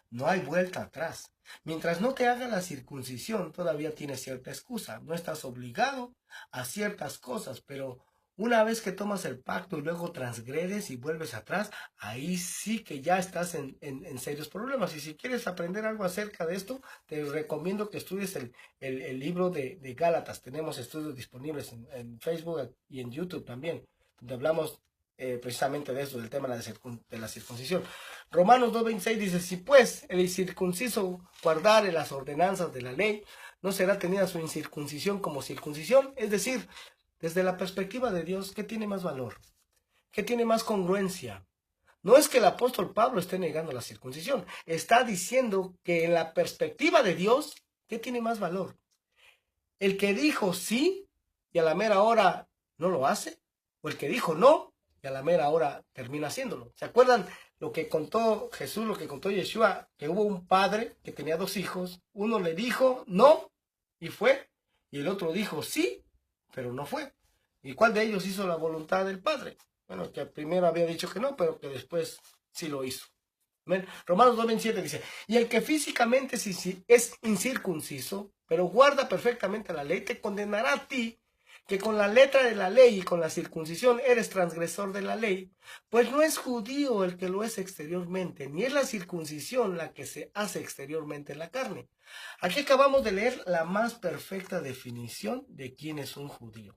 No hay vuelta atrás. Mientras no te haga la circuncisión, todavía tienes cierta excusa. No estás obligado a ciertas cosas, pero una vez que tomas el pacto y luego transgredes y vuelves atrás, ahí sí que ya estás en serios problemas. Y si quieres aprender algo acerca de esto, te recomiendo que estudies el libro de Gálatas. Tenemos estudios disponibles en Facebook y en YouTube también, donde hablamos precisamente de eso, del tema de la circuncisión. Romanos 2:26 dice, si pues el incircunciso guardare las ordenanzas de la ley, no será tenida su incircuncisión como circuncisión. Es decir, desde la perspectiva de Dios, ¿qué tiene más valor? ¿Qué tiene más congruencia? No es que el apóstol Pablo esté negando la circuncisión, está diciendo que en la perspectiva de Dios, ¿qué tiene más valor? ¿El que dijo sí y a la mera hora no lo hace? ¿O el que dijo no y a la mera hora termina haciéndolo? ¿Se acuerdan lo que contó Jesús, lo que contó Yeshua? Que hubo un padre que tenía 2 hijos, uno le dijo no y fue, y el otro dijo sí, pero no fue. ¿Y cuál de ellos hizo la voluntad del Padre? Bueno, que primero había dicho que no, pero que después sí lo hizo. ¿Ven? Romanos 2:27 dice, y el que físicamente es incircunciso, pero guarda perfectamente la ley, te condenará a ti, que con la letra de la ley y con la circuncisión eres transgresor de la ley, pues no es judío el que lo es exteriormente, ni es la circuncisión la que se hace exteriormente en la carne. Aquí acabamos de leer la más perfecta definición de quién es un judío.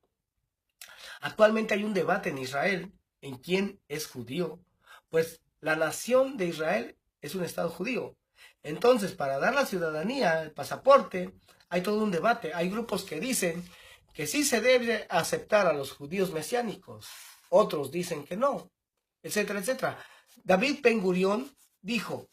Actualmente hay un debate en Israel en quién es judío, pues la nación de Israel es un estado judío. Entonces, para dar la ciudadanía, el pasaporte, hay todo un debate. Hay grupos que dicen que sí se debe aceptar a los judíos mesiánicos, otros dicen que no, etcétera, etcétera. David Ben-Gurión dijo,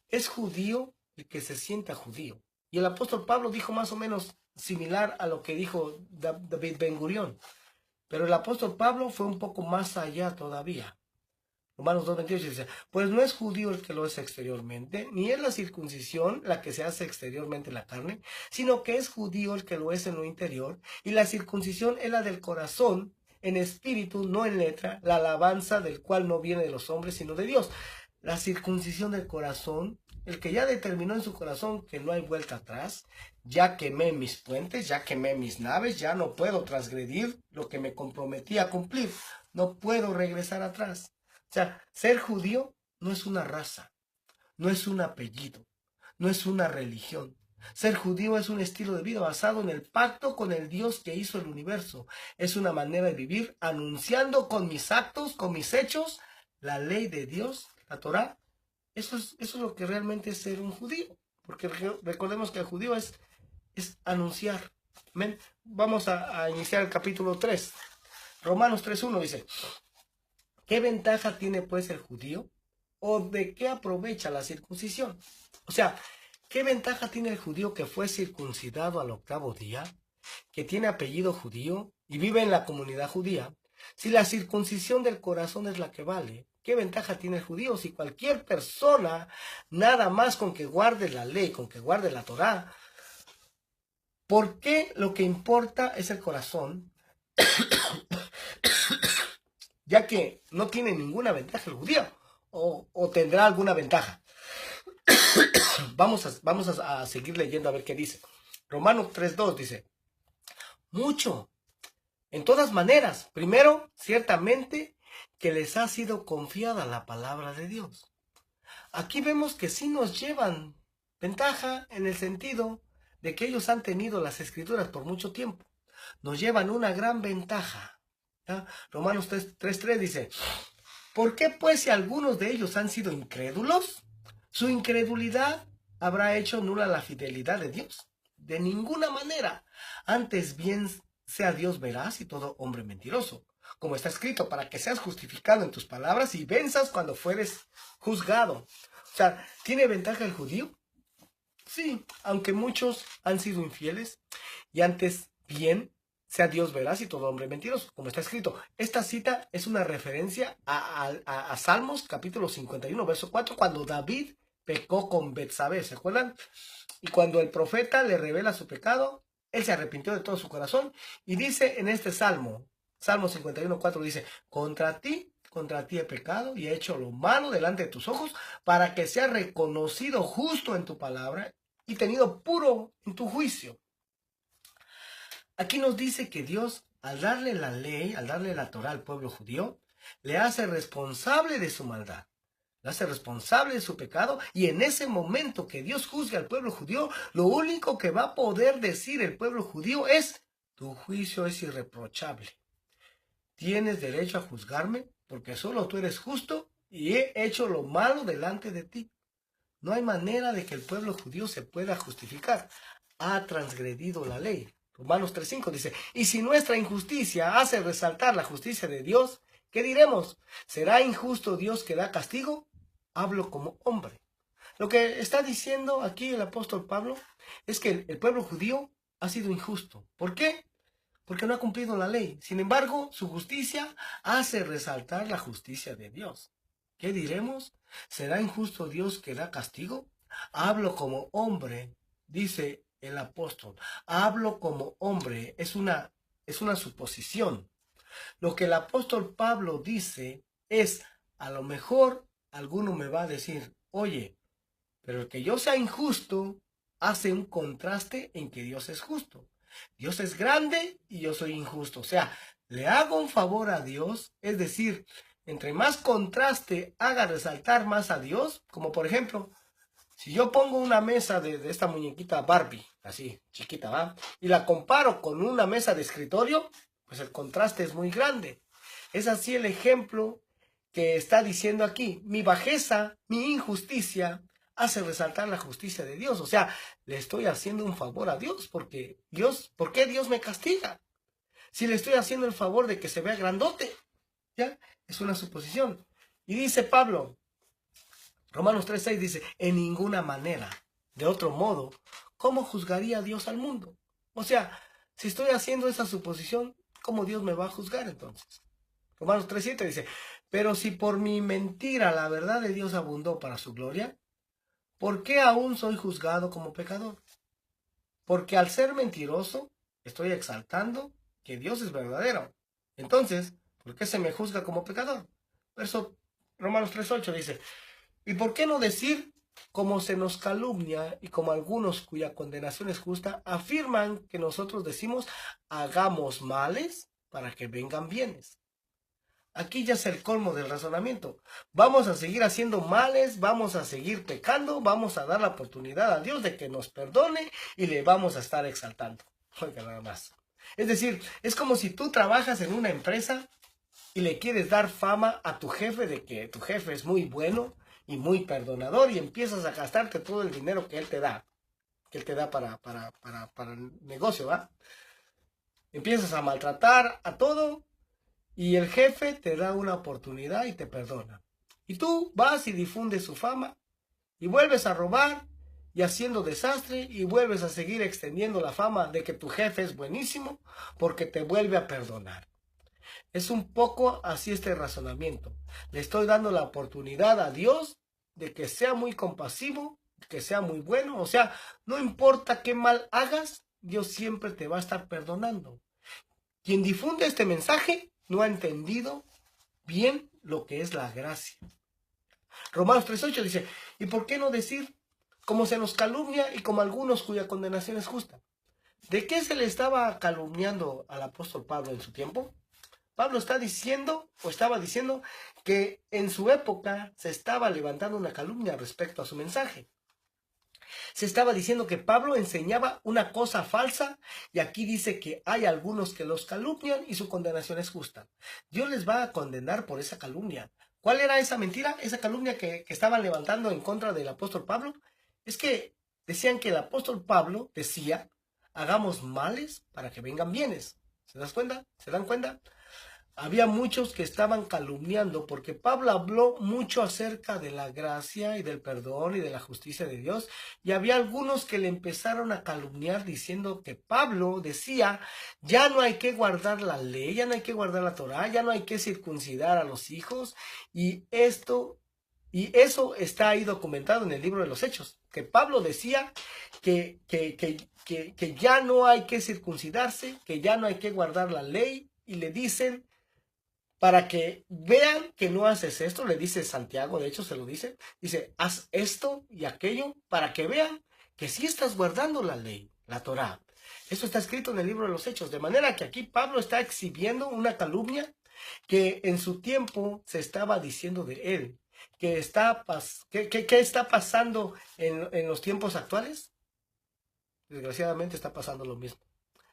es judío el que se sienta judío. Y el apóstol Pablo dijo más o menos similar a lo que dijo David Ben-Gurión. Pero el apóstol Pablo fue un poco más allá todavía. Romanos 2:28 dice, pues no es judío el que lo es exteriormente, ni es la circuncisión la que se hace exteriormente en la carne, sino que es judío el que lo es en lo interior, y la circuncisión es la del corazón, en espíritu, no en letra, la alabanza del cual no viene de los hombres, sino de Dios. La circuncisión del corazón, el que ya determinó en su corazón que no hay vuelta atrás, ya quemé mis puentes, ya quemé mis naves, ya no puedo transgredir lo que me comprometí a cumplir, no puedo regresar atrás. O sea, ser judío no es una raza, no es un apellido, no es una religión. Ser judío es un estilo de vida basado en el pacto con el Dios que hizo el universo. Es una manera de vivir anunciando con mis actos, con mis hechos, la ley de Dios, la Torá. Eso es lo que realmente es ser un judío. Porque recordemos que el judío es anunciar. ¿Ven? Vamos a iniciar el capítulo 3. Romanos 3:1 dice, ¿qué ventaja tiene pues el judío? ¿O de qué aprovecha la circuncisión? O sea, ¿qué ventaja tiene el judío que fue circuncidado al 8º día, que tiene apellido judío y vive en la comunidad judía, si la circuncisión del corazón es la que vale? ¿Qué ventaja tiene el judío si cualquier persona, nada más con que guarde la ley, con que guarde la Torá? ¿Por qué lo que importa es el corazón? Ya que no tiene ninguna ventaja el judío, o tendrá alguna ventaja. Vamos a seguir leyendo a ver qué dice. Romanos 3:2 dice, mucho, en todas maneras, primero, ciertamente, que les ha sido confiada la palabra de Dios. Aquí vemos que sí nos llevan ventaja en el sentido de que ellos han tenido las escrituras por mucho tiempo. Nos llevan una gran ventaja. ¿Ya? Romanos 3:3 dice, ¿por qué pues si algunos de ellos han sido incrédulos? Su incredulidad habrá hecho nula la fidelidad de Dios. De ninguna manera. Antes bien sea Dios veraz y todo hombre mentiroso. Como está escrito, para que seas justificado en tus palabras y venzas cuando fueres juzgado. O sea, ¿tiene ventaja el judío? Sí, aunque muchos han sido infieles. Y antes bien sea Dios veraz y todo hombre mentiroso, como está escrito. Esta cita es una referencia a Salmos capítulo 51, verso 4, cuando David pecó con Betsabé, ¿se acuerdan? Y cuando el profeta le revela su pecado, él se arrepintió de todo su corazón y dice en este Salmo, Salmo 51, 4, dice, contra ti he pecado y he hecho lo malo delante de tus ojos para que sea reconocido justo en tu palabra y tenido puro en tu juicio. Aquí nos dice que Dios, al darle la ley, al darle la Torá al pueblo judío, le hace responsable de su maldad, le hace responsable de su pecado, y en ese momento que Dios juzgue al pueblo judío, lo único que va a poder decir el pueblo judío es, tu juicio es irreprochable. Tienes derecho a juzgarme porque solo tú eres justo y he hecho lo malo delante de ti. No hay manera de que el pueblo judío se pueda justificar. Ha transgredido la ley. Romanos 3:5 dice, y si nuestra injusticia hace resaltar la justicia de Dios, ¿qué diremos? ¿Será injusto Dios que da castigo? Hablo como hombre. Lo que está diciendo aquí el apóstol Pablo es que el pueblo judío ha sido injusto. ¿Por qué? Porque no ha cumplido la ley. Sin embargo, su justicia hace resaltar la justicia de Dios. ¿Qué diremos? ¿Será injusto Dios que da castigo? Hablo como hombre, dice el apóstol. Hablo como hombre, es una suposición. Lo que el apóstol Pablo dice es, a lo mejor alguno me va a decir, oye, pero el que yo sea injusto hace un contraste en que Dios es justo. Dios es grande y yo soy injusto. O sea, le hago un favor a Dios, es decir, entre más contraste haga resaltar más a Dios, como por ejemplo, si yo pongo una mesa de esta muñequita Barbie, así, chiquita, ¿va? Y la comparo con una mesa de escritorio, pues el contraste es muy grande. Es así el ejemplo que está diciendo aquí. Mi bajeza, mi injusticia, hace resaltar la justicia de Dios. O sea, le estoy haciendo un favor a Dios, porque ¿por qué Dios me castiga? Si le estoy haciendo el favor de que se vea grandote, ¿ya? Es una suposición. Y dice Pablo, Romanos 3:6 dice, en ninguna manera, de otro modo, ¿cómo juzgaría Dios al mundo? O sea, si estoy haciendo esa suposición, ¿cómo Dios me va a juzgar entonces? Romanos 3:7 dice, pero si por mi mentira la verdad de Dios abundó para su gloria, ¿por qué aún soy juzgado como pecador? Porque al ser mentiroso, estoy exaltando que Dios es verdadero. Entonces, ¿por qué se me juzga como pecador? Romanos 3:8 dice, ¿y por qué no decir, como se nos calumnia y como algunos cuya condenación es justa, afirman que nosotros decimos, hagamos males para que vengan bienes? Aquí ya es el colmo del razonamiento. Vamos a seguir haciendo males, vamos a seguir pecando, vamos a dar la oportunidad a Dios de que nos perdone y le vamos a estar exaltando. Oiga, nada más. Es decir, es como si tú trabajas en una empresa y le quieres dar fama a tu jefe de que tu jefe es muy bueno y muy perdonador y empiezas a gastarte todo el dinero que él te da para el negocio, ¿va? Empiezas a maltratar a todo y el jefe te da una oportunidad y te perdona. Y tú vas y difundes su fama y vuelves a robar y haciendo desastre y vuelves a seguir extendiendo la fama de que tu jefe es buenísimo porque te vuelve a perdonar. Es un poco así este razonamiento. Le estoy dando la oportunidad a Dios de que sea muy compasivo, que sea muy bueno. O sea, no importa qué mal hagas, Dios siempre te va a estar perdonando. Quien difunde este mensaje no ha entendido bien lo que es la gracia. Romanos 3:8 dice, ¿y por qué no decir, como se nos calumnia y como algunos cuya condenación es justa? ¿De qué se le estaba calumniando al apóstol Pablo en su tiempo? Pablo estaba diciendo que en su época se estaba levantando una calumnia respecto a su mensaje. Se estaba diciendo que Pablo enseñaba una cosa falsa y aquí dice que hay algunos que los calumnian y su condenación es justa. Dios les va a condenar por esa calumnia, ¿Cuál era esa mentira, esa calumnia que estaban levantando en contra del apóstol Pablo? Es que decían que el apóstol Pablo decía, hagamos males para que vengan bienes. ¿Se das cuenta? ¿Se dan cuenta? Había muchos que estaban calumniando porque Pablo habló mucho acerca de la gracia y del perdón y de la justicia de Dios, y había algunos que le empezaron a calumniar diciendo que Pablo decía, ya no hay que guardar la ley, ya no hay que guardar la Torá, ya no hay que circuncidar a los hijos, y eso está ahí documentado en el libro de los Hechos, que Pablo decía que ya no hay que circuncidarse, que ya no hay que guardar la ley, y le dicen, para que vean que no haces esto, le dice Santiago, de hecho se lo dice, haz esto y aquello, para que vean que sí estás guardando la ley, la Torá. Esto está escrito en el libro de los Hechos, de manera que aquí Pablo está exhibiendo una calumnia que en su tiempo se estaba diciendo de él. ¿Qué está pasando en los tiempos actuales? Desgraciadamente está pasando lo mismo.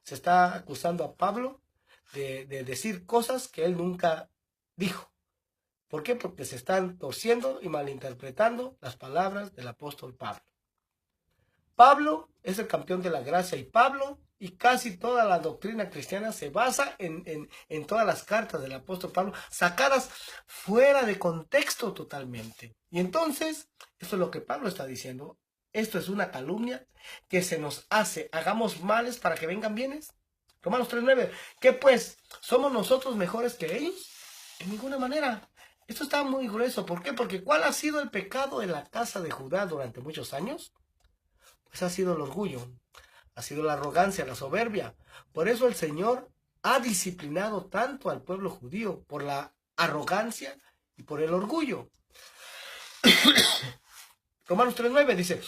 Se está acusando a Pablo de decir cosas que él nunca dijo. ¿Por qué? Porque se están torciendo y malinterpretando las palabras del apóstol Pablo. Pablo es el campeón de la gracia, y casi toda la doctrina cristiana se basa en todas las cartas del apóstol Pablo, sacadas fuera de contexto totalmente. Y entonces, esto es lo que Pablo está diciendo. Esto es una calumnia que se nos hace. Hagamos males para que vengan bienes. Romanos 3:9. ¿Qué pues? ¿Somos nosotros mejores que ellos? En ninguna manera. Esto está muy grueso. ¿Por qué? Porque ¿cuál ha sido el pecado en la casa de Judá durante muchos años? Pues ha sido el orgullo, ha sido la arrogancia, la soberbia. Por eso el Señor ha disciplinado tanto al pueblo judío, por la arrogancia y por el orgullo. Romanos 3:9 dice,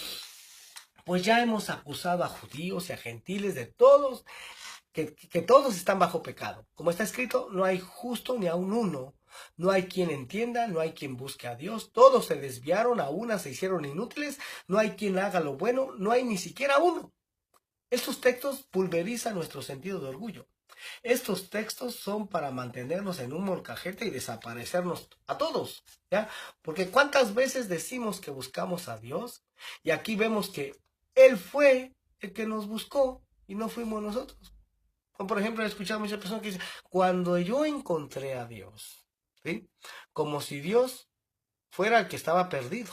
pues ya hemos acusado a judíos y a gentiles de todos, que todos están bajo pecado. Como está escrito, no hay justo ni aun uno. No hay quien entienda, no hay quien busque a Dios. Todos se desviaron, a una se hicieron inútiles. No hay quien haga lo bueno, no hay ni siquiera uno. Estos textos pulverizan nuestro sentido de orgullo. Estos textos son para mantenernos en un molcajete y desaparecernos a todos, ¿ya? Porque ¿cuántas veces decimos que buscamos a Dios? Y aquí vemos que Él fue el que nos buscó y no fuimos nosotros. Como por ejemplo, he escuchado a muchas personas que dicen, cuando yo encontré a Dios, ¿sí? Como si Dios fuera el que estaba perdido.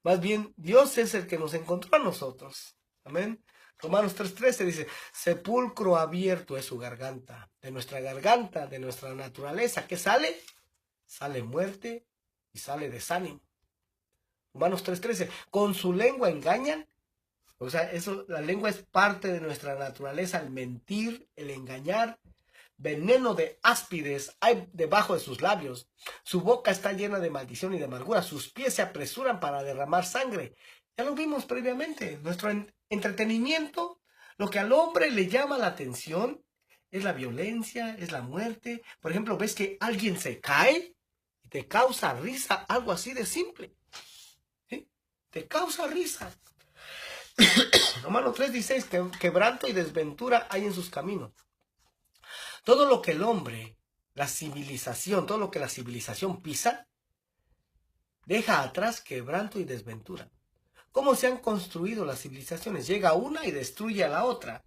Más bien, Dios es el que nos encontró a nosotros. Amén. Romanos 3:13 dice, sepulcro abierto es su garganta, de nuestra naturaleza. ¿Qué sale? Sale muerte y sale desánimo. Romanos 3:13, con su lengua engañan. O sea, la lengua es parte de nuestra naturaleza, el mentir, el engañar. Veneno de áspides hay debajo de sus labios. Su boca está llena de maldición y de amargura. Sus pies se apresuran para derramar sangre. Ya lo vimos previamente. Nuestro entretenimiento, lo que al hombre le llama la atención, es la violencia, es la muerte. Por ejemplo, ves que alguien se cae y te causa risa, algo así de simple. ¿Sí? Te causa risa. Romanos 3:16, quebranto y desventura hay en sus caminos. Todo lo que el hombre, todo lo que la civilización pisa, deja atrás quebranto y desventura. ¿Cómo se han construido las civilizaciones? Llega una y destruye a la otra.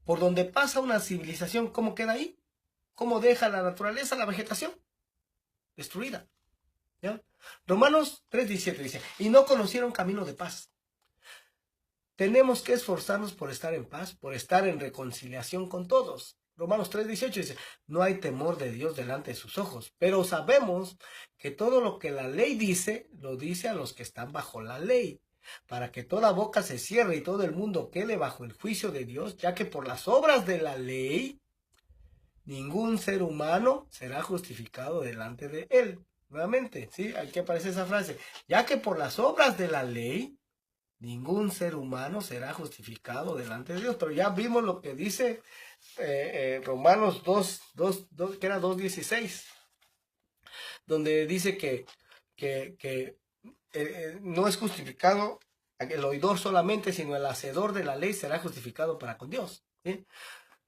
Por donde pasa una civilización, ¿cómo queda ahí? ¿Cómo deja la naturaleza, la vegetación? Destruida. ¿Ya? Romanos 3:17 dice, y no conocieron camino de paz. Tenemos que esforzarnos por estar en paz, por estar en reconciliación con todos. Romanos 3:18 dice, no hay temor de Dios delante de sus ojos, pero sabemos que todo lo que la ley dice, lo dice a los que están bajo la ley, para que toda boca se cierre y todo el mundo quede bajo el juicio de Dios, ya que por las obras de la ley, ningún ser humano será justificado delante de él. Nuevamente, ¿sí? Aquí aparece esa frase, ya que por las obras de la ley, ningún ser humano será justificado delante de Dios. Pero ya vimos lo que dice Romanos 2, que era 2:16, donde dice que no es justificado el oidor solamente, sino el hacedor de la ley será justificado para con Dios. ¿Sí?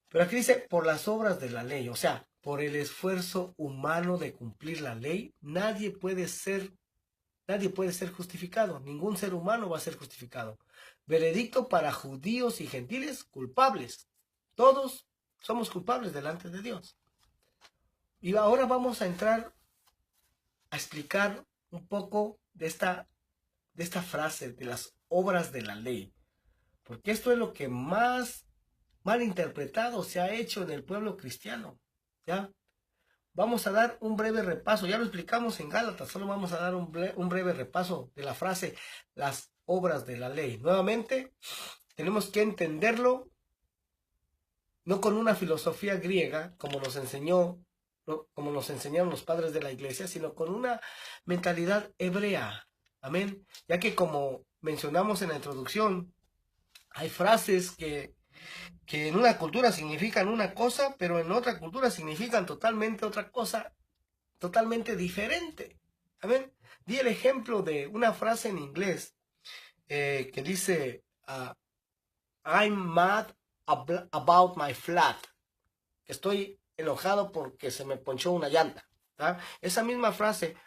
Pero aquí dice por las obras de la ley. O sea, por el esfuerzo humano de cumplir la ley, nadie puede ser justificado. Ningún ser humano va a ser justificado. Veredicto para judíos y gentiles, culpables. Todos somos culpables delante de Dios. Y ahora vamos a entrar a explicar un poco de esta frase, de las obras de la ley. Porque esto es lo que más mal interpretado se ha hecho en el pueblo cristiano. ¿Ya? Vamos a dar un breve repaso. Ya lo explicamos en Gálatas, solo vamos a dar un breve repaso de la frase, las obras de la ley. Nuevamente, tenemos que entenderlo no con una filosofía griega, como nos enseñaron los padres de la iglesia, sino con una mentalidad hebrea. Amén. Ya que como mencionamos en la introducción, hay frases que en una cultura significan una cosa, pero en otra cultura significan totalmente otra cosa, totalmente diferente. Amén. Di el ejemplo de una frase en inglés que dice, I'm mad about my flat. Estoy enojado porque se me ponchó una llanta. ¿tá? Esa misma frase,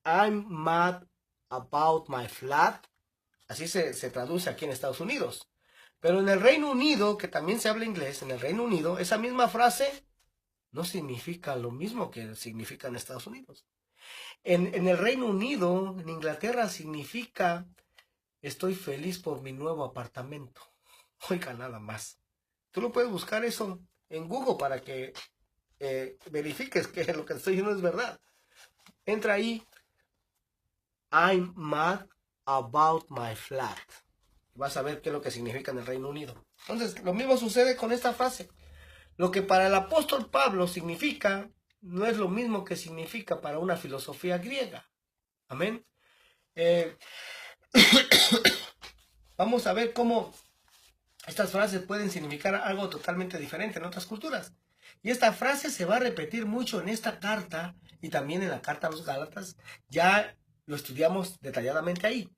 I'm mad about my flat, así se traduce aquí en Estados Unidos. Pero en el Reino Unido, que también se habla inglés, en el Reino Unido, esa misma frase no significa lo mismo que significa en Estados Unidos. En el Reino Unido, en Inglaterra, significa estoy feliz por mi nuevo apartamento. Oiga, nada más. Tú lo puedes buscar eso en Google para que verifiques que lo que estoy diciendo es verdad. Entra ahí, I'm mad about my flat. Vas a ver qué es lo que significa en el Reino Unido. Entonces, lo mismo sucede con esta frase. Lo que para el apóstol Pablo significa, no es lo mismo que significa para una filosofía griega. Amén. Vamos a ver cómo estas frases pueden significar algo totalmente diferente en otras culturas. Y esta frase se va a repetir mucho en esta carta y también en la carta a los Gálatas. Ya lo estudiamos detalladamente ahí.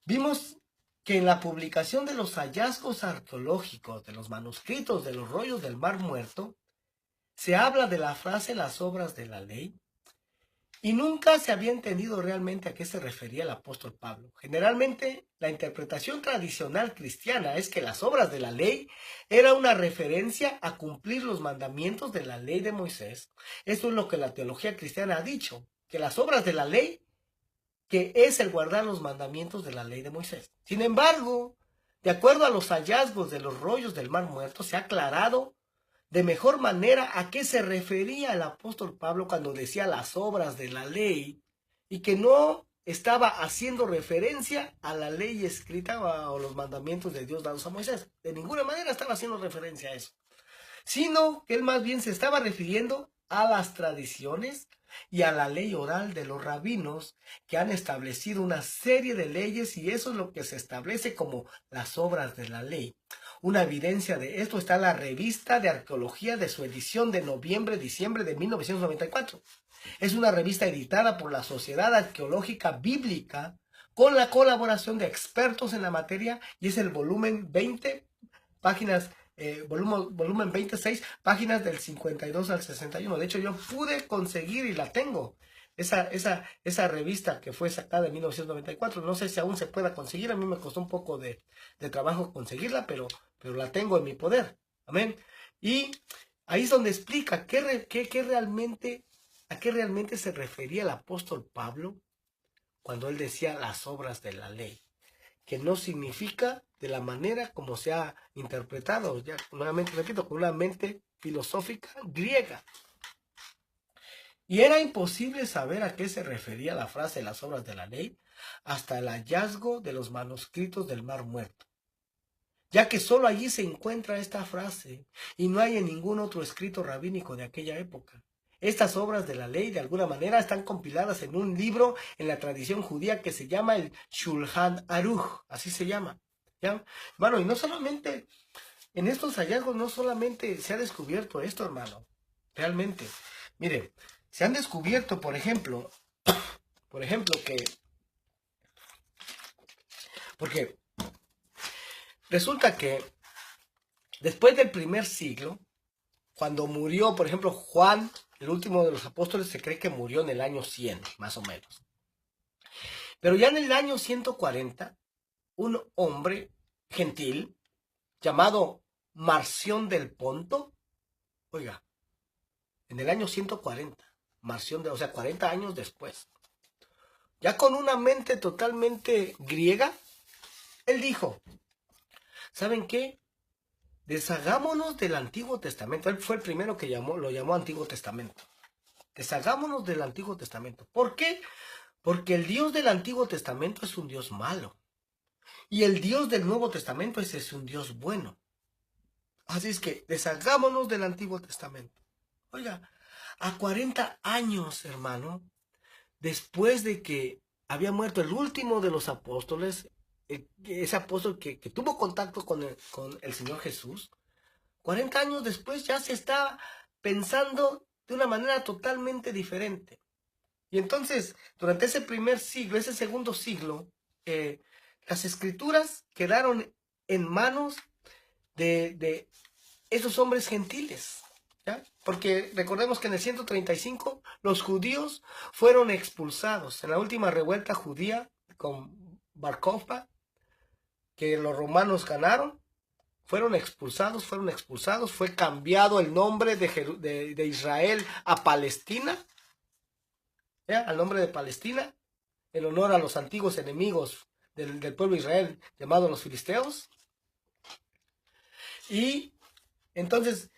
Vimos que en la publicación de los hallazgos arqueológicos, de los manuscritos de los rollos del Mar Muerto, se habla de la frase las obras de la ley, y nunca se había entendido realmente a qué se refería el apóstol Pablo. Generalmente, la interpretación tradicional cristiana es que las obras de la ley era una referencia a cumplir los mandamientos de la ley de Moisés. Esto es lo que la teología cristiana ha dicho, que las obras de la ley que es el guardar los mandamientos de la ley de Moisés. Sin embargo, de acuerdo a los hallazgos de los rollos del Mar Muerto, se ha aclarado de mejor manera a qué se refería el apóstol Pablo cuando decía las obras de la ley y que no estaba haciendo referencia a la ley escrita o los mandamientos de Dios dados a Moisés. De ninguna manera estaba haciendo referencia a eso, sino que él más bien se estaba refiriendo a las tradiciones y a la ley oral de los rabinos que han establecido una serie de leyes, y eso es lo que se establece como las obras de la ley. Una evidencia de esto está en la revista de arqueología de su edición de noviembre-diciembre de 1994. Es una revista editada por la Sociedad Arqueológica Bíblica con la colaboración de expertos en la materia, y es el volumen 20, páginas volumen 26, páginas del 52 al 61. De hecho, yo pude conseguir y la tengo. Esa revista que fue sacada en 1994. No sé si aún se pueda conseguir. A mí me costó un poco de trabajo conseguirla, pero la tengo en mi poder. Amén. Y ahí es donde explica a qué realmente se refería el apóstol Pablo cuando él decía las obras de la ley, que no significa de la manera como se ha interpretado, ya nuevamente repito, con una mente filosófica griega. Y era imposible saber a qué se refería la frase las obras de la ley hasta el hallazgo de los manuscritos del Mar Muerto, ya que solo allí se encuentra esta frase y no hay en ningún otro escrito rabínico de aquella época. Estas obras de la ley, de alguna manera, están compiladas en un libro en la tradición judía que se llama el Shulchan Aruch, así se llama. ¿Ya? Bueno, y no solamente, en estos hallazgos no solamente se ha descubierto esto, hermano, realmente. Mire, se han descubierto, por ejemplo, porque resulta que después del primer siglo, cuando murió, por ejemplo, Juan, el último de los apóstoles, se cree que murió en el año 100, más o menos. Pero ya en el año 140, un hombre gentil llamado Marción del Ponto, oiga, en el año 140, o sea, 40 años después, ya con una mente totalmente griega, él dijo, ¿saben qué? Deshagámonos del Antiguo Testamento. Él fue el primero que lo llamó Antiguo Testamento. Deshagámonos del Antiguo Testamento. ¿Por qué? Porque el Dios del Antiguo Testamento es un Dios malo. Y el Dios del Nuevo Testamento es un Dios bueno. Así es que deshagámonos del Antiguo Testamento. Oiga, a 40 años, hermano, después de que había muerto el último de los apóstoles, ese apóstol que tuvo contacto con el Señor Jesús, 40 años después ya se está pensando de una manera totalmente diferente. Y entonces, durante ese primer siglo, ese segundo siglo, las escrituras quedaron en manos de esos hombres gentiles, ¿ya? Porque recordemos que en el 135 los judíos fueron expulsados. En la última revuelta judía con Bar Kokhba, que los romanos ganaron, fueron expulsados, fue cambiado el nombre de Israel a Palestina, ¿ya? Al nombre de Palestina, en honor a los antiguos enemigos del pueblo de Israel, llamados los filisteos. Y entonces,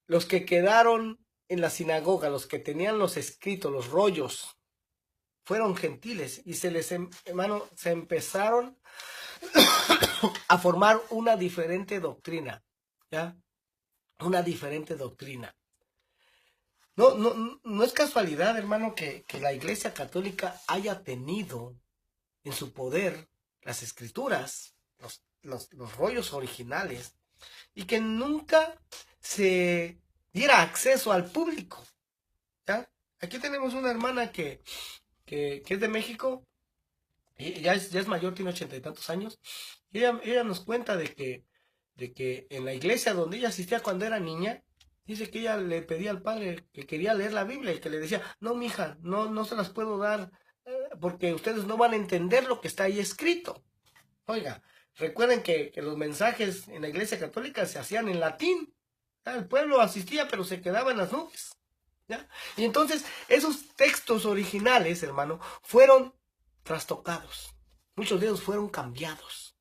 los que quedaron en la sinagoga, los que tenían los escritos, los rollos, fueron gentiles y hermano, se empezaron a formar una diferente doctrina, ¿ya? Una diferente doctrina. No es casualidad, hermano, que la Iglesia Católica haya tenido en su poder las escrituras, los rollos originales, y que nunca se diera acceso al público, ¿ya? Aquí tenemos una hermana que es de México, y ya es mayor, tiene 80 y tantos años, y ella nos cuenta de que en la iglesia donde ella asistía cuando era niña, dice que ella le pedía al padre que quería leer la Biblia y que le decía, no, mija, no se las puedo dar porque ustedes no van a entender lo que está ahí escrito. Oiga, recuerden que los mensajes en la iglesia católica se hacían en latín. ¿Ya? El pueblo asistía, pero se quedaba en las nubes, ¿ya? Y entonces esos textos originales, hermano, fueron trastocados. Muchos de ellos fueron cambiados,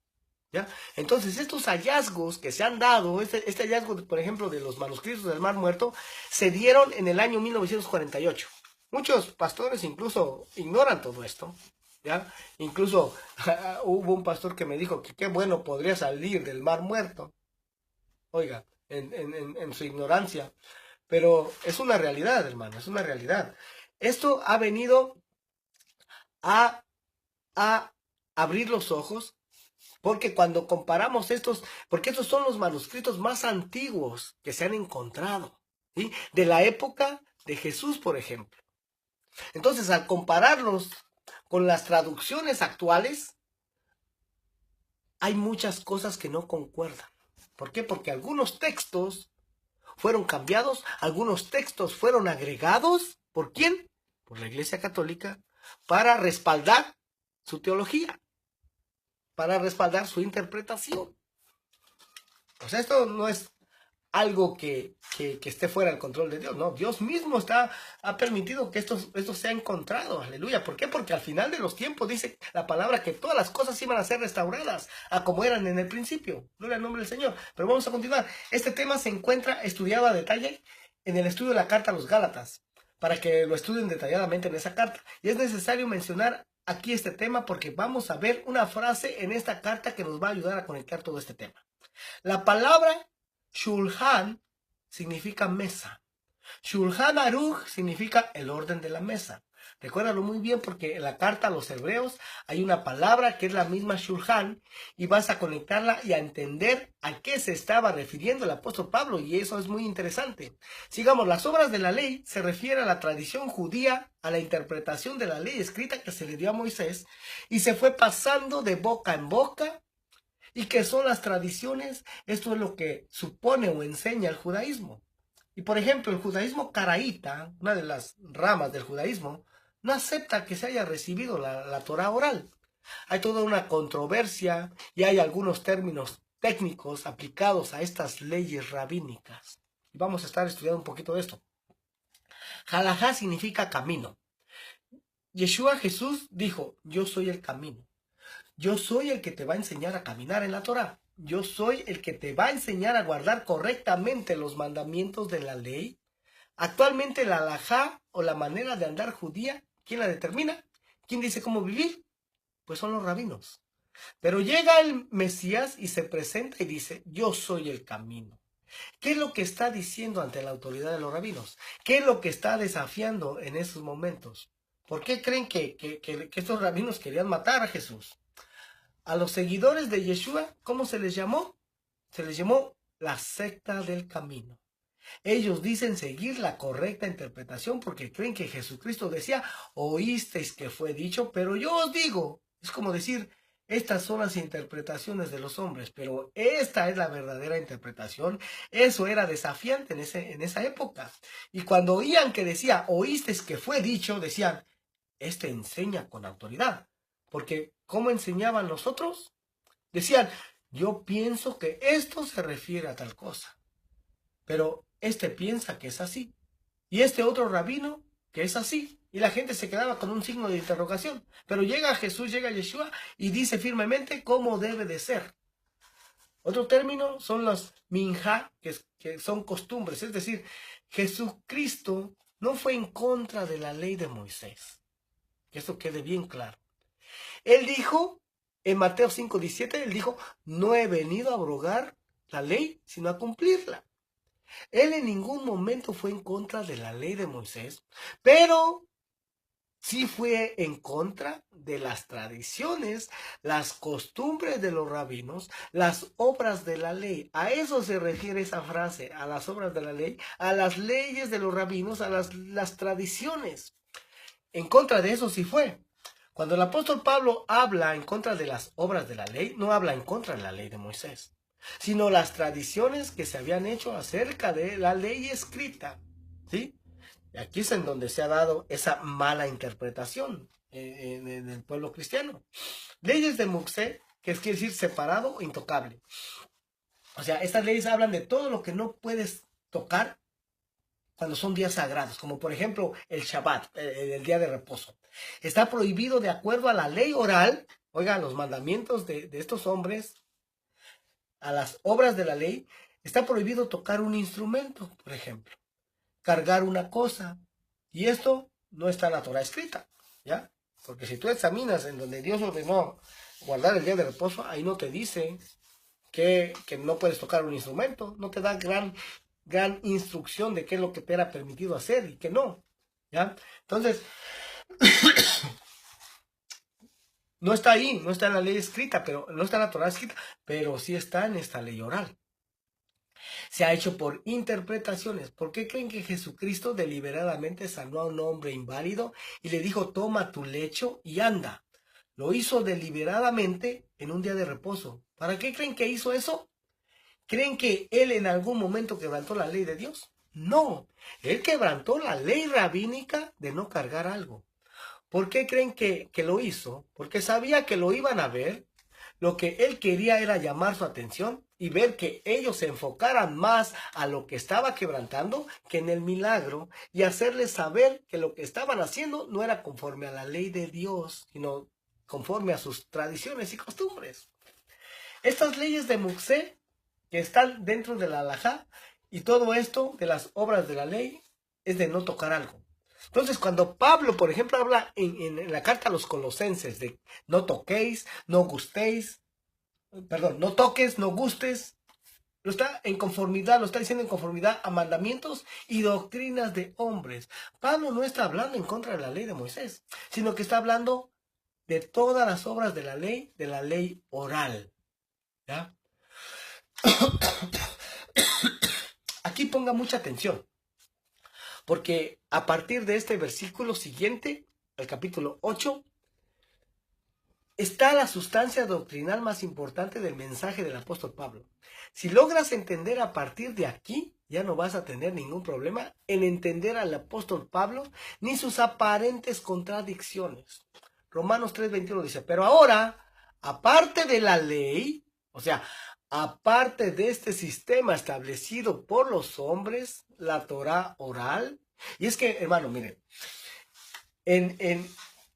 ¿ya? Entonces estos hallazgos que se han dado, este hallazgo, por ejemplo, de los manuscritos del Mar Muerto, se dieron en el año 1948. Muchos pastores incluso ignoran todo esto, ¿ya? Incluso hubo un pastor que me dijo que qué bueno podría salir del Mar Muerto. Oiga, en su ignorancia. Pero es una realidad, hermano, es una realidad. Esto ha venido a abrir los ojos, porque cuando comparamos porque estos son los manuscritos más antiguos que se han encontrado, ¿sí? De la época de Jesús, por ejemplo. Entonces, al compararlos con las traducciones actuales, hay muchas cosas que no concuerdan. ¿Por qué? Porque algunos textos fueron cambiados, algunos textos fueron agregados. ¿Por quién? Por la Iglesia Católica, para respaldar su teología, para respaldar su interpretación. O sea, esto no es algo que esté fuera del control de Dios, no. Dios mismo ha permitido que esto sea encontrado, aleluya. ¿Por qué? Porque al final de los tiempos dice la palabra que todas las cosas iban a ser restauradas a como eran en el principio. Gloria al nombre del Señor. Pero vamos a continuar. Este tema se encuentra estudiado a detalle en el estudio de la carta a los Gálatas, para que lo estudien detalladamente en esa carta. Y es necesario mencionar aquí este tema porque vamos a ver una frase en esta carta que nos va a ayudar a conectar todo este tema. La palabra Shulchan significa mesa. Shulchan Aruch significa el orden de la mesa. Recuérdalo muy bien porque en la carta a los hebreos hay una palabra que es la misma Shulchan y vas a conectarla y a entender a qué se estaba refiriendo el apóstol Pablo, y eso es muy interesante. Sigamos, las obras de la ley se refiere a la tradición judía, a la interpretación de la ley escrita que se le dio a Moisés y se fue pasando de boca en boca. ¿Y qué son las tradiciones? Esto es lo que supone o enseña el judaísmo. Y por ejemplo, el judaísmo caraíta, una de las ramas del judaísmo, no acepta que se haya recibido la Torá oral. Hay toda una controversia y hay algunos términos técnicos aplicados a estas leyes rabínicas. Y vamos a estar estudiando un poquito de esto. Halajá significa camino. Yeshua Jesús dijo, yo soy el camino. Yo soy el que te va a enseñar a caminar en la Torá. Yo soy el que te va a enseñar a guardar correctamente los mandamientos de la ley. Actualmente la halajá o la manera de andar judía, ¿quién la determina? ¿Quién dice cómo vivir? Pues son los rabinos. Pero llega el Mesías y se presenta y dice, yo soy el camino. ¿Qué es lo que está diciendo ante la autoridad de los rabinos? ¿Qué es lo que está desafiando en esos momentos? ¿Por qué creen que estos rabinos querían matar a Jesús? A los seguidores de Yeshua, ¿cómo se les llamó? Se les llamó la secta del camino. Ellos dicen seguir la correcta interpretación porque creen que Jesucristo decía, oísteis que fue dicho, pero yo os digo. Es como decir, estas son las interpretaciones de los hombres, pero esta es la verdadera interpretación. Eso era desafiante en esa época. Y cuando oían que decía, oísteis que fue dicho, decían, este enseña con autoridad. Porque, ¿cómo enseñaban los otros? Decían, yo pienso que esto se refiere a tal cosa. Pero este piensa que es así. Y este otro rabino que es así. Y la gente se quedaba con un signo de interrogación. Pero llega Jesús, llega Yeshua y dice firmemente cómo debe de ser. Otro término son los minjá, que son costumbres. Es decir, Jesucristo no fue en contra de la ley de Moisés. Que esto quede bien claro. Él dijo, en Mateo 5:17, él dijo, no he venido a abrogar la ley, sino a cumplirla. Él en ningún momento fue en contra de la ley de Moisés, pero sí fue en contra de las tradiciones, las costumbres de los rabinos, las obras de la ley. A eso se refiere esa frase, a las obras de la ley, a las leyes de los rabinos, a las tradiciones. En contra de eso sí fue. Cuando el apóstol Pablo habla en contra de las obras de la ley, no habla en contra de la ley de Moisés, sino las tradiciones que se habían hecho acerca de la ley escrita, ¿sí? Y aquí es en donde se ha dado esa mala interpretación en el pueblo cristiano. Leyes de Moisés, que quiere decir separado o intocable. O sea, estas leyes hablan de todo lo que no puedes tocar cuando son días sagrados, como por ejemplo el Shabbat, el día de reposo. Está prohibido de acuerdo a la ley oral, oigan, los mandamientos de estos hombres, a las obras de la ley, está prohibido tocar un instrumento, por ejemplo, cargar una cosa, y esto no está en la Torah escrita, ¿ya? Porque si tú examinas en donde Dios ordenó guardar el día de reposo, ahí no te dice que no puedes tocar un instrumento, no te da gran instrucción de qué es lo que te era permitido hacer y qué no, ¿ya? Entonces, no está ahí, no está en la ley escrita, pero no está en la Torah escrita, pero sí está en esta ley oral. Se ha hecho por interpretaciones. ¿Por qué creen que Jesucristo deliberadamente sanó a un hombre inválido y le dijo, toma tu lecho y anda? Lo hizo deliberadamente en un día de reposo. ¿Para qué creen que hizo eso? ¿Creen que él en algún momento quebrantó la ley de Dios? No, él quebrantó la ley rabínica de no cargar algo. ¿Por qué creen que lo hizo? Porque sabía que lo iban a ver. Lo que él quería era llamar su atención y ver que ellos se enfocaran más a lo que estaba quebrantando que en el milagro, y hacerles saber que lo que estaban haciendo no era conforme a la ley de Dios, sino conforme a sus tradiciones y costumbres. Estas leyes de Moisés que están dentro de la halajá, y todo esto de las obras de la ley es de no tocar algo. Entonces, cuando Pablo, por ejemplo, habla en la carta a los colosenses de no toquéis, no gustéis, perdón, no toques, no gustes, lo está diciendo en conformidad a mandamientos y doctrinas de hombres. Pablo no está hablando en contra de la ley de Moisés, sino que está hablando de todas las obras de la ley oral, ¿ya? Aquí ponga mucha atención, porque a partir de este versículo siguiente, el capítulo 8, está la sustancia doctrinal más importante del mensaje del apóstol Pablo. Si logras entender a partir de aquí, ya no vas a tener ningún problema en entender al apóstol Pablo ni sus aparentes contradicciones. Romanos 3:21 dice, pero ahora, aparte de la ley, o sea, aparte de este sistema establecido por los hombres, la Torá oral, y es que, hermano, miren,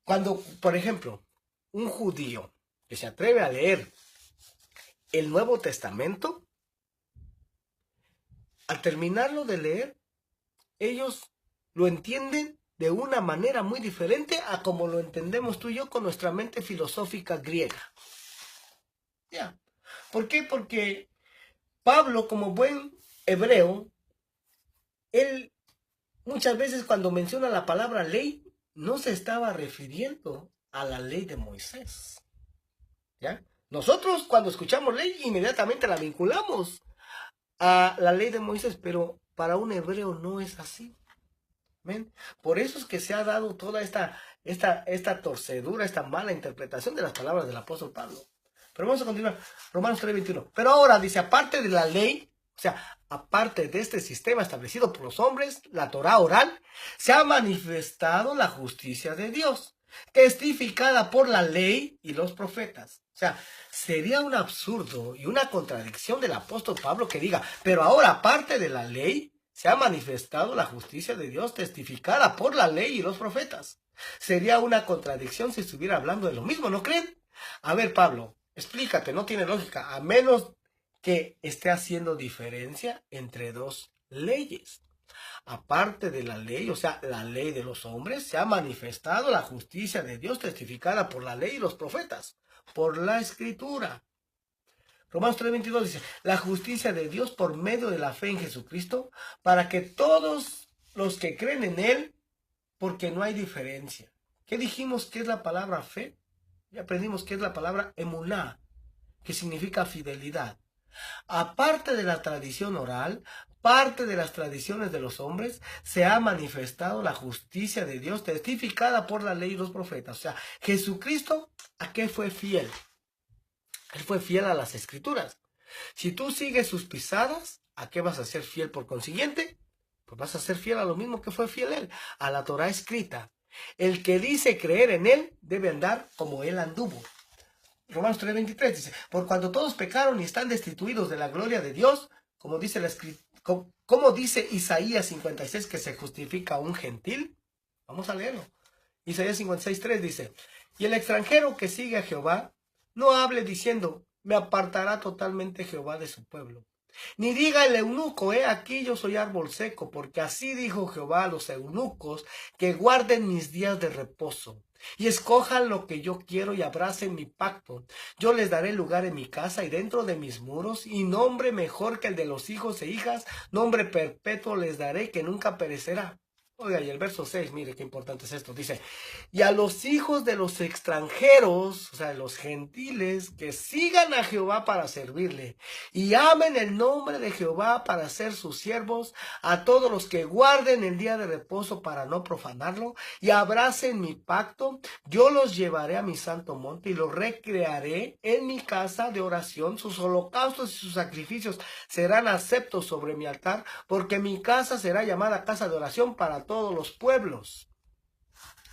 cuando, por ejemplo, un judío que se atreve a leer el Nuevo Testamento, al terminarlo de leer, ellos lo entienden de una manera muy diferente a como lo entendemos tú y yo con nuestra mente filosófica griega. ¿Ya? ¿Por qué? Porque Pablo, como buen hebreo, él muchas veces cuando menciona la palabra ley, no se estaba refiriendo a la ley de Moisés. ¿Ya? Nosotros cuando escuchamos ley, inmediatamente la vinculamos a la ley de Moisés, pero para un hebreo no es así. ¿Ven? Por eso es que se ha dado toda esta torcedura, esta mala interpretación de las palabras del apóstol Pablo. Pero vamos a continuar. Romanos 3:21. Pero ahora dice, aparte de la ley, o sea, aparte de este sistema establecido por los hombres, la Torá oral, se ha manifestado la justicia de Dios, testificada por la ley y los profetas. O sea, sería un absurdo y una contradicción del apóstol Pablo que diga, pero ahora aparte de la ley, se ha manifestado la justicia de Dios testificada por la ley y los profetas. Sería una contradicción si estuviera hablando de lo mismo, ¿no creen? A ver, Pablo, explícate, no tiene lógica, a menos que esté haciendo diferencia entre dos leyes. Aparte de la ley, o sea, la ley de los hombres, se ha manifestado la justicia de Dios testificada por la ley y los profetas, por la escritura. Romanos 3:22 dice, la justicia de Dios por medio de la fe en Jesucristo, para que todos los que creen en Él, porque no hay diferencia. ¿Qué dijimos que es la palabra fe? Ya aprendimos que es la palabra emuná, que significa fidelidad. Aparte de la tradición oral, parte de las tradiciones de los hombres, se ha manifestado la justicia de Dios testificada por la ley y los profetas. O sea, Jesucristo, ¿a qué fue fiel? Él fue fiel a las escrituras. Si tú sigues sus pisadas, ¿a qué vas a ser fiel por consiguiente? Pues vas a ser fiel a lo mismo que fue fiel él, a la Torá escrita. El que dice creer en él debe andar como él anduvo. Romanos 3:23 dice, por cuanto todos pecaron y están destituidos de la gloria de Dios, como dice como dice Isaías 56 que se justifica un gentil. Vamos a leerlo. Isaías 56:3 dice, y el extranjero que sigue a Jehová, no hable diciendo, me apartará totalmente Jehová de su pueblo. Ni diga el eunuco, aquí yo soy árbol seco, porque así dijo Jehová a los eunucos, que guarden mis días de reposo, y escojan lo que yo quiero y abracen mi pacto. Yo les daré lugar en mi casa y dentro de mis muros, y nombre mejor que el de los hijos e hijas, nombre perpetuo les daré que nunca perecerá. Oiga, y el verso 6, mire qué importante es esto, dice, y a los hijos de los extranjeros, o sea, los gentiles, que sigan a Jehová para servirle, y amen el nombre de Jehová para ser sus siervos, a todos los que guarden el día de reposo para no profanarlo, y abracen mi pacto, yo los llevaré a mi santo monte, y los recrearé en mi casa de oración, sus holocaustos y sus sacrificios serán aceptos sobre mi altar, porque mi casa será llamada casa de oración para todos los pueblos.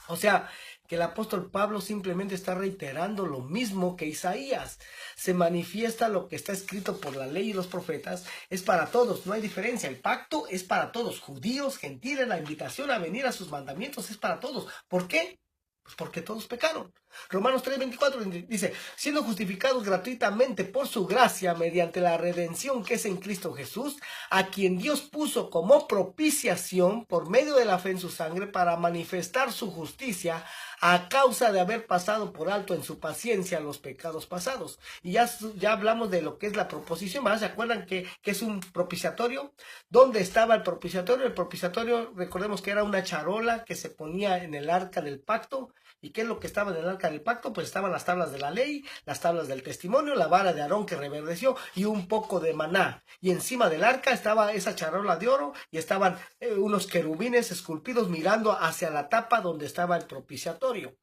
O sea, que el apóstol Pablo simplemente está reiterando lo mismo que Isaías. Se manifiesta lo que está escrito por la ley y los profetas. Es para todos, no hay diferencia. El pacto es para todos, judíos, gentiles. La invitación a venir a sus mandamientos es para todos. ¿Por qué? Pues porque todos pecaron. Romanos 3:24 dice, siendo justificados gratuitamente por su gracia mediante la redención que es en Cristo Jesús, a quien Dios puso como propiciación por medio de la fe en su sangre para manifestar su justicia a causa de haber pasado por alto en su paciencia los pecados pasados. Y ya hablamos de lo que es la proposición, ¿verdad? ¿Se acuerdan que es un propiciatorio? ¿Dónde estaba el propiciatorio? El propiciatorio, recordemos que era una charola que se ponía en el arca del pacto. ¿Y qué es lo que estaba en el arca del pacto? Pues estaban las tablas de la ley, las tablas del testimonio, la vara de Aarón que reverdeció y un poco de maná. Y encima del arca estaba esa charola de oro y estaban unos querubines esculpidos mirando hacia la tapa donde estaba el propiciatorio.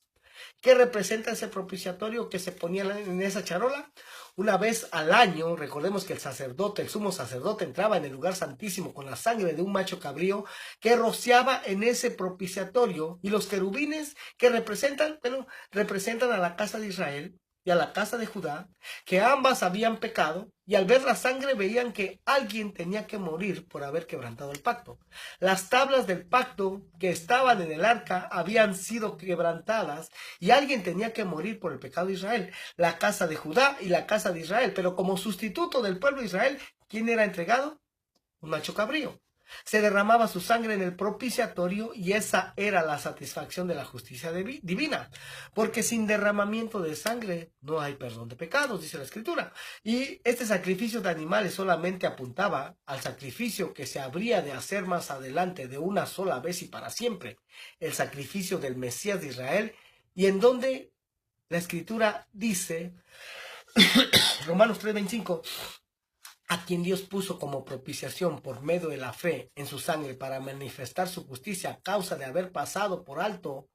¿Qué representa ese propiciatorio que se ponía en esa charola? Una vez al año, recordemos que el sacerdote, el sumo sacerdote, entraba en el lugar santísimo con la sangre de un macho cabrío que rociaba en ese propiciatorio, y los querubines que representan, bueno, representan a la casa de Israel y a la casa de Judá, que ambas habían pecado, y al ver la sangre veían que alguien tenía que morir por haber quebrantado el pacto. Las tablas del pacto que estaban en el arca habían sido quebrantadas, y alguien tenía que morir por el pecado de Israel, la casa de Judá y la casa de Israel. Pero como sustituto del pueblo de Israel, ¿quién era entregado? Un macho cabrío. Se derramaba su sangre en el propiciatorio, y esa era la satisfacción de la justicia divina, porque sin derramamiento de sangre no hay perdón de pecados, dice la Escritura. Y este sacrificio de animales solamente apuntaba al sacrificio que se habría de hacer más adelante de una sola vez y para siempre, el sacrificio del Mesías de Israel, y en donde la Escritura dice, Romanos 3:25, a quien Dios puso como propiciación por medio de la fe en su sangre para manifestar su justicia a causa de haber pasado por alto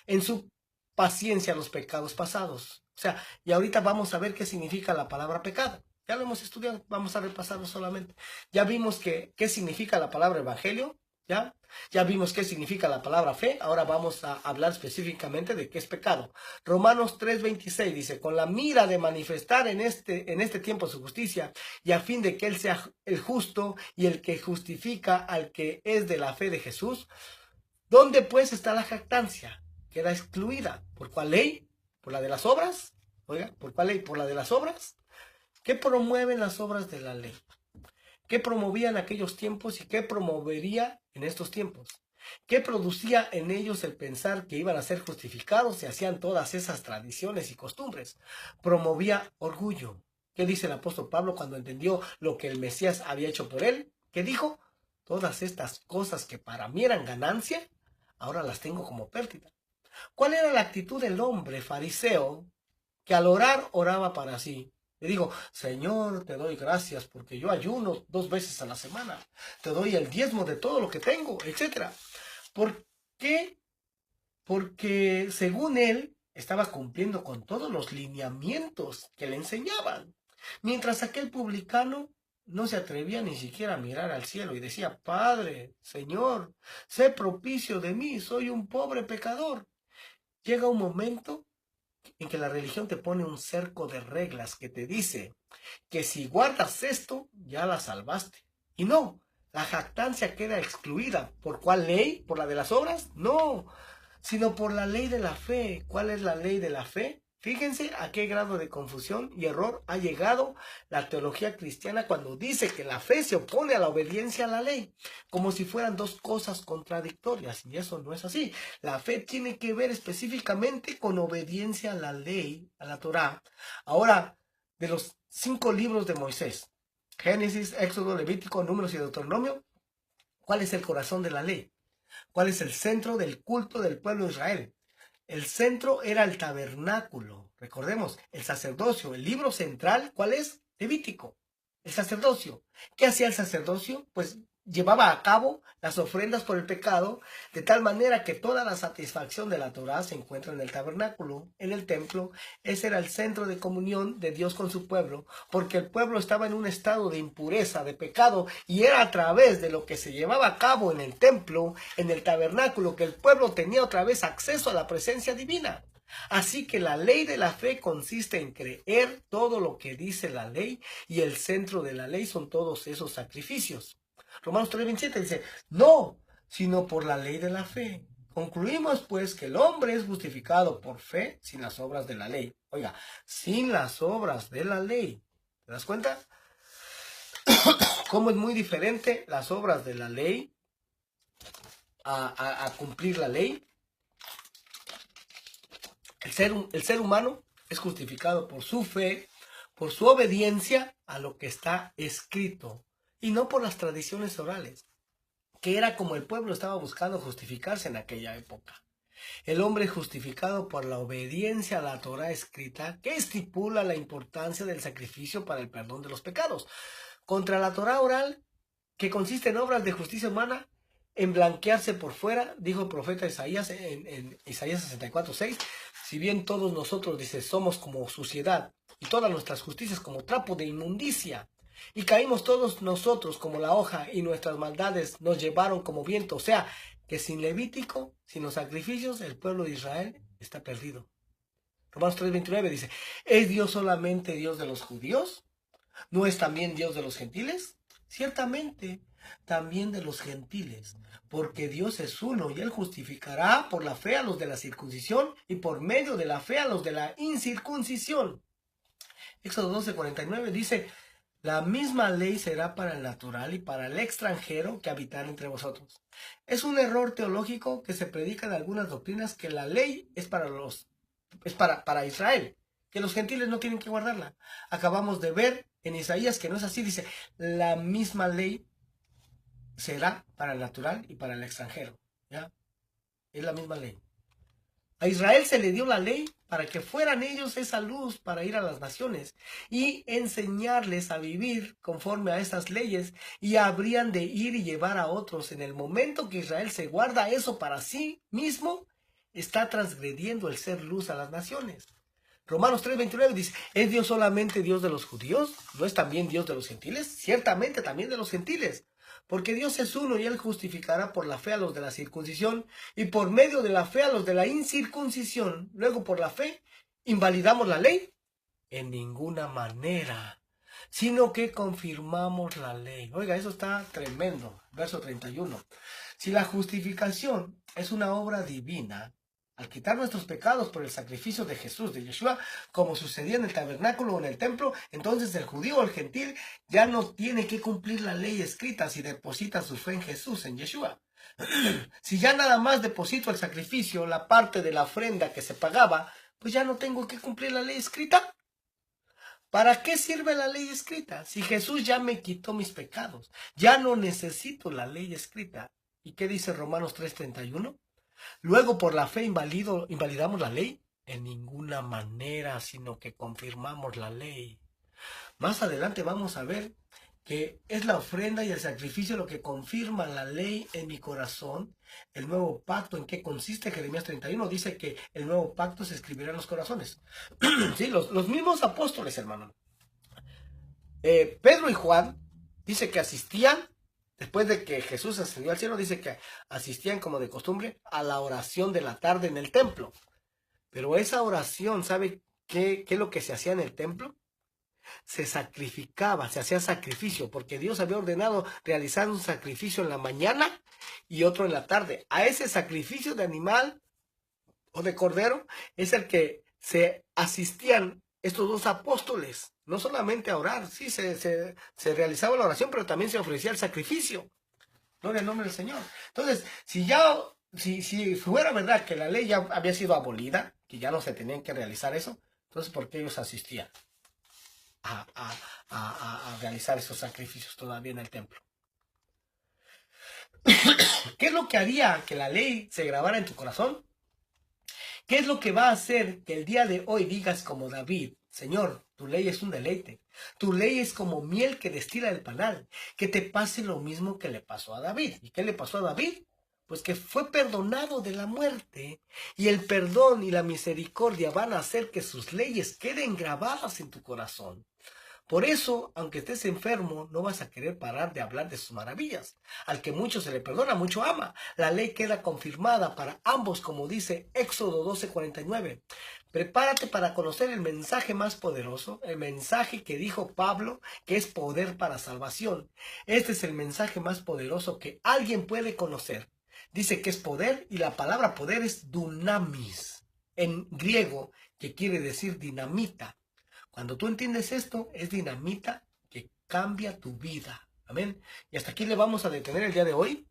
en su paciencia los pecados pasados. O sea, y ahorita vamos a ver qué significa la palabra pecado. Ya lo hemos estudiado, vamos a repasarlo solamente. Ya vimos qué significa la palabra evangelio, ya vimos qué significa la palabra fe. Ahora vamos a hablar específicamente de qué es pecado. Romanos 3:26 dice, con la mira de manifestar en este tiempo su justicia, y a fin de que Él sea el justo y el que justifica al que es de la fe de Jesús. ¿Dónde pues está la jactancia? Queda excluida. ¿Por cuál ley? ¿Por la de las obras? Oiga, ¿por cuál ley? ¿Por la de las obras? ¿Qué promueven las obras de la ley? ¿Qué promovía en aquellos tiempos y qué promovería en estos tiempos? ¿Qué producía en ellos el pensar que iban a ser justificados si hacían todas esas tradiciones y costumbres? Promovía orgullo. ¿Qué dice el apóstol Pablo cuando entendió lo que el Mesías había hecho por él? ¿Qué dijo? Todas estas cosas que para mí eran ganancia, ahora las tengo como pérdida. ¿Cuál era la actitud del hombre fariseo que al orar oraba para sí? Le digo, Señor, te doy gracias porque yo ayuno 2 veces a la semana. Te doy el diezmo de todo lo que tengo, etc. ¿Por qué? Porque según él estaba cumpliendo con todos los lineamientos que le enseñaban. Mientras aquel publicano no se atrevía ni siquiera a mirar al cielo y decía, Padre, Señor, sé propicio de mí, soy un pobre pecador. Llega un momento en que la religión te pone un cerco de reglas que te dice que si guardas esto, ya la salvaste. Y no, la jactancia queda excluida. ¿Por cuál ley? ¿Por la de las obras? No, sino por la ley de la fe. ¿Cuál es la ley de la fe? Fíjense a qué grado de confusión y error ha llegado la teología cristiana cuando dice que la fe se opone a la obediencia a la ley, como si fueran dos cosas contradictorias, y eso no es así. La fe tiene que ver específicamente con obediencia a la ley, a la Torá. Ahora, de los 5 libros de Moisés, Génesis, Éxodo, Levítico, Números y Deuteronomio, ¿cuál es el corazón de la ley? ¿Cuál es el centro del culto del pueblo de Israel? El centro era el tabernáculo. Recordemos, el sacerdocio, el libro central, ¿cuál es? Levítico, el sacerdocio. ¿Qué hacía el sacerdocio? Pues llevaba a cabo las ofrendas por el pecado, de tal manera que toda la satisfacción de la Torá se encuentra en el tabernáculo, en el templo. Ese era el centro de comunión de Dios con su pueblo, porque el pueblo estaba en un estado de impureza, de pecado, y era a través de lo que se llevaba a cabo en el templo, en el tabernáculo, que el pueblo tenía otra vez acceso a la presencia divina. Así que la ley de la fe consiste en creer todo lo que dice la ley, y el centro de la ley son todos esos sacrificios. Romanos 3:27 dice, no, sino por la ley de la fe. Concluimos pues que el hombre es justificado por fe sin las obras de la ley. Oiga, sin las obras de la ley. ¿Te das cuenta? Cómo es muy diferente las obras de la ley a cumplir la ley. El ser humano es justificado por su fe, por su obediencia a lo que está escrito, y no por las tradiciones orales, que era como el pueblo estaba buscando justificarse en aquella época. El hombre justificado por la obediencia a la Torá escrita, que estipula la importancia del sacrificio para el perdón de los pecados. Contra la Torá oral, que consiste en obras de justicia humana, en blanquearse por fuera, dijo el profeta Isaías en Isaías 64:6, Si bien todos nosotros, dice, somos como suciedad y todas nuestras justicias como trapo de inmundicia, y caímos todos nosotros como la hoja y nuestras maldades nos llevaron como viento. O sea, que sin Levítico, sin los sacrificios, el pueblo de Israel está perdido. Romanos 3:29 dice, ¿es Dios solamente Dios de los judíos? ¿No es también Dios de los gentiles? Ciertamente, también de los gentiles, porque Dios es uno y Él justificará por la fe a los de la circuncisión y por medio de la fe a los de la incircuncisión. Éxodo 12:49 dice, la misma ley será para el natural y para el extranjero que habitar entre vosotros. Es un error teológico que se predica en algunas doctrinas que la ley es para Israel, que los gentiles no tienen que guardarla. Acabamos de ver en Isaías que no es así, dice, la misma ley será para el natural y para el extranjero. ¿Ya? Es la misma ley. A Israel se le dio la ley para que fueran ellos esa luz para ir a las naciones y enseñarles a vivir conforme a esas leyes, y habrían de ir y llevar a otros. En el momento que Israel se guarda eso para sí mismo, está transgrediendo el ser luz a las naciones. Romanos 3:29 dice, ¿es Dios solamente Dios de los judíos? ¿No es también Dios de los gentiles? Ciertamente también de los gentiles. Porque Dios es uno y Él justificará por la fe a los de la circuncisión y por medio de la fe a los de la incircuncisión. Luego por la fe, ¿invalidamos la ley? En ninguna manera, sino que confirmamos la ley. Oiga, eso está tremendo. Verso 31. Si la justificación es una obra divina, al quitar nuestros pecados por el sacrificio de Jesús, de Yeshua, como sucedía en el tabernáculo o en el templo, entonces el judío o el gentil ya no tiene que cumplir la ley escrita si deposita su fe en Jesús, en Yeshua. Si ya nada más deposito el sacrificio, la parte de la ofrenda que se pagaba, pues ya no tengo que cumplir la ley escrita. ¿Para qué sirve la ley escrita? Si Jesús ya me quitó mis pecados, ya no necesito la ley escrita. ¿Y qué dice Romanos 3:31? Luego, por la fe invalidamos la ley. En ninguna manera, sino que confirmamos la ley. Más adelante vamos a ver que es la ofrenda y el sacrificio lo que confirma la ley en mi corazón. El nuevo pacto, ¿en qué consiste? Jeremías 31 dice que el nuevo pacto se escribirá en los corazones. Sí, los mismos apóstoles, hermano. Pedro y Juan dice que asistían. Después de que Jesús ascendió al cielo, dice que asistían como de costumbre a la oración de la tarde en el templo. Pero esa oración, ¿sabe qué es lo que se hacía en el templo? Se sacrificaba, se hacía sacrificio, porque Dios había ordenado realizar un sacrificio en la mañana y otro en la tarde. A ese sacrificio de animal o de cordero es el que se asistían estos dos apóstoles. No solamente a orar, sí, se realizaba la oración, pero también se ofrecía el sacrificio. Gloria al nombre del Señor. Entonces, si fuera verdad que la ley ya había sido abolida, que ya no se tenían que realizar eso, entonces ¿por qué ellos asistían a realizar esos sacrificios todavía en el templo? ¿Qué es lo que haría que la ley se grabara en tu corazón? ¿Qué es lo que va a hacer que el día de hoy digas como David, Señor, tu ley es un deleite, tu ley es como miel que destila el panal, que te pase lo mismo que le pasó a David? ¿Y qué le pasó a David? Pues que fue perdonado de la muerte, y el perdón y la misericordia van a hacer que sus leyes queden grabadas en tu corazón. Por eso, aunque estés enfermo, no vas a querer parar de hablar de sus maravillas. Al que mucho se le perdona, mucho ama. La ley queda confirmada para ambos, como dice Éxodo 12:49. Prepárate para conocer el mensaje más poderoso, el mensaje que dijo Pablo, que es poder para salvación. Este es el mensaje más poderoso que alguien puede conocer. Dice que es poder, y la palabra poder es dunamis, en griego, que quiere decir dinamita. Cuando tú entiendes esto, es dinamita que cambia tu vida. Amén. Y hasta aquí le vamos a detener el día de hoy.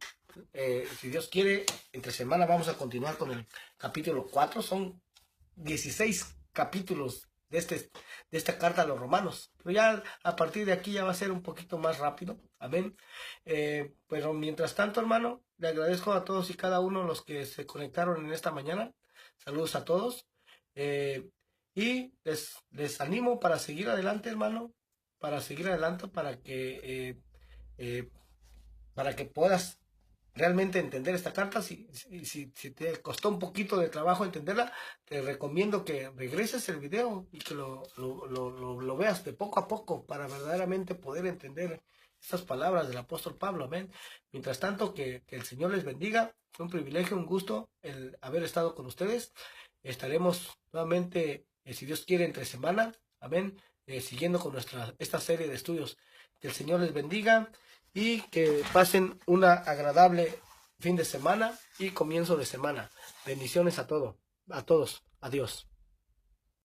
Si Dios quiere, entre semana vamos a continuar con el capítulo 4. Son 16 capítulos de esta carta a los romanos. Pero ya a partir de aquí ya va a ser un poquito más rápido. Amén. Pero mientras tanto, hermano, le agradezco a todos y cada uno de los que se conectaron en esta mañana. Saludos a todos. Y les animo para seguir adelante, hermano, para seguir adelante, para que puedas realmente entender esta carta. Si te costó un poquito de trabajo entenderla, te recomiendo que regreses el video y que lo veas de poco a poco para verdaderamente poder entender estas palabras del apóstol Pablo. Amén. Mientras tanto, que el Señor les bendiga. Fue un privilegio, un gusto el haber estado con ustedes. Estaremos nuevamente, si Dios quiere, entre semana. Amén. Siguiendo con esta serie de estudios. Que el Señor les bendiga y que pasen una agradable fin de semana y comienzo de semana. Bendiciones a todos. Adiós.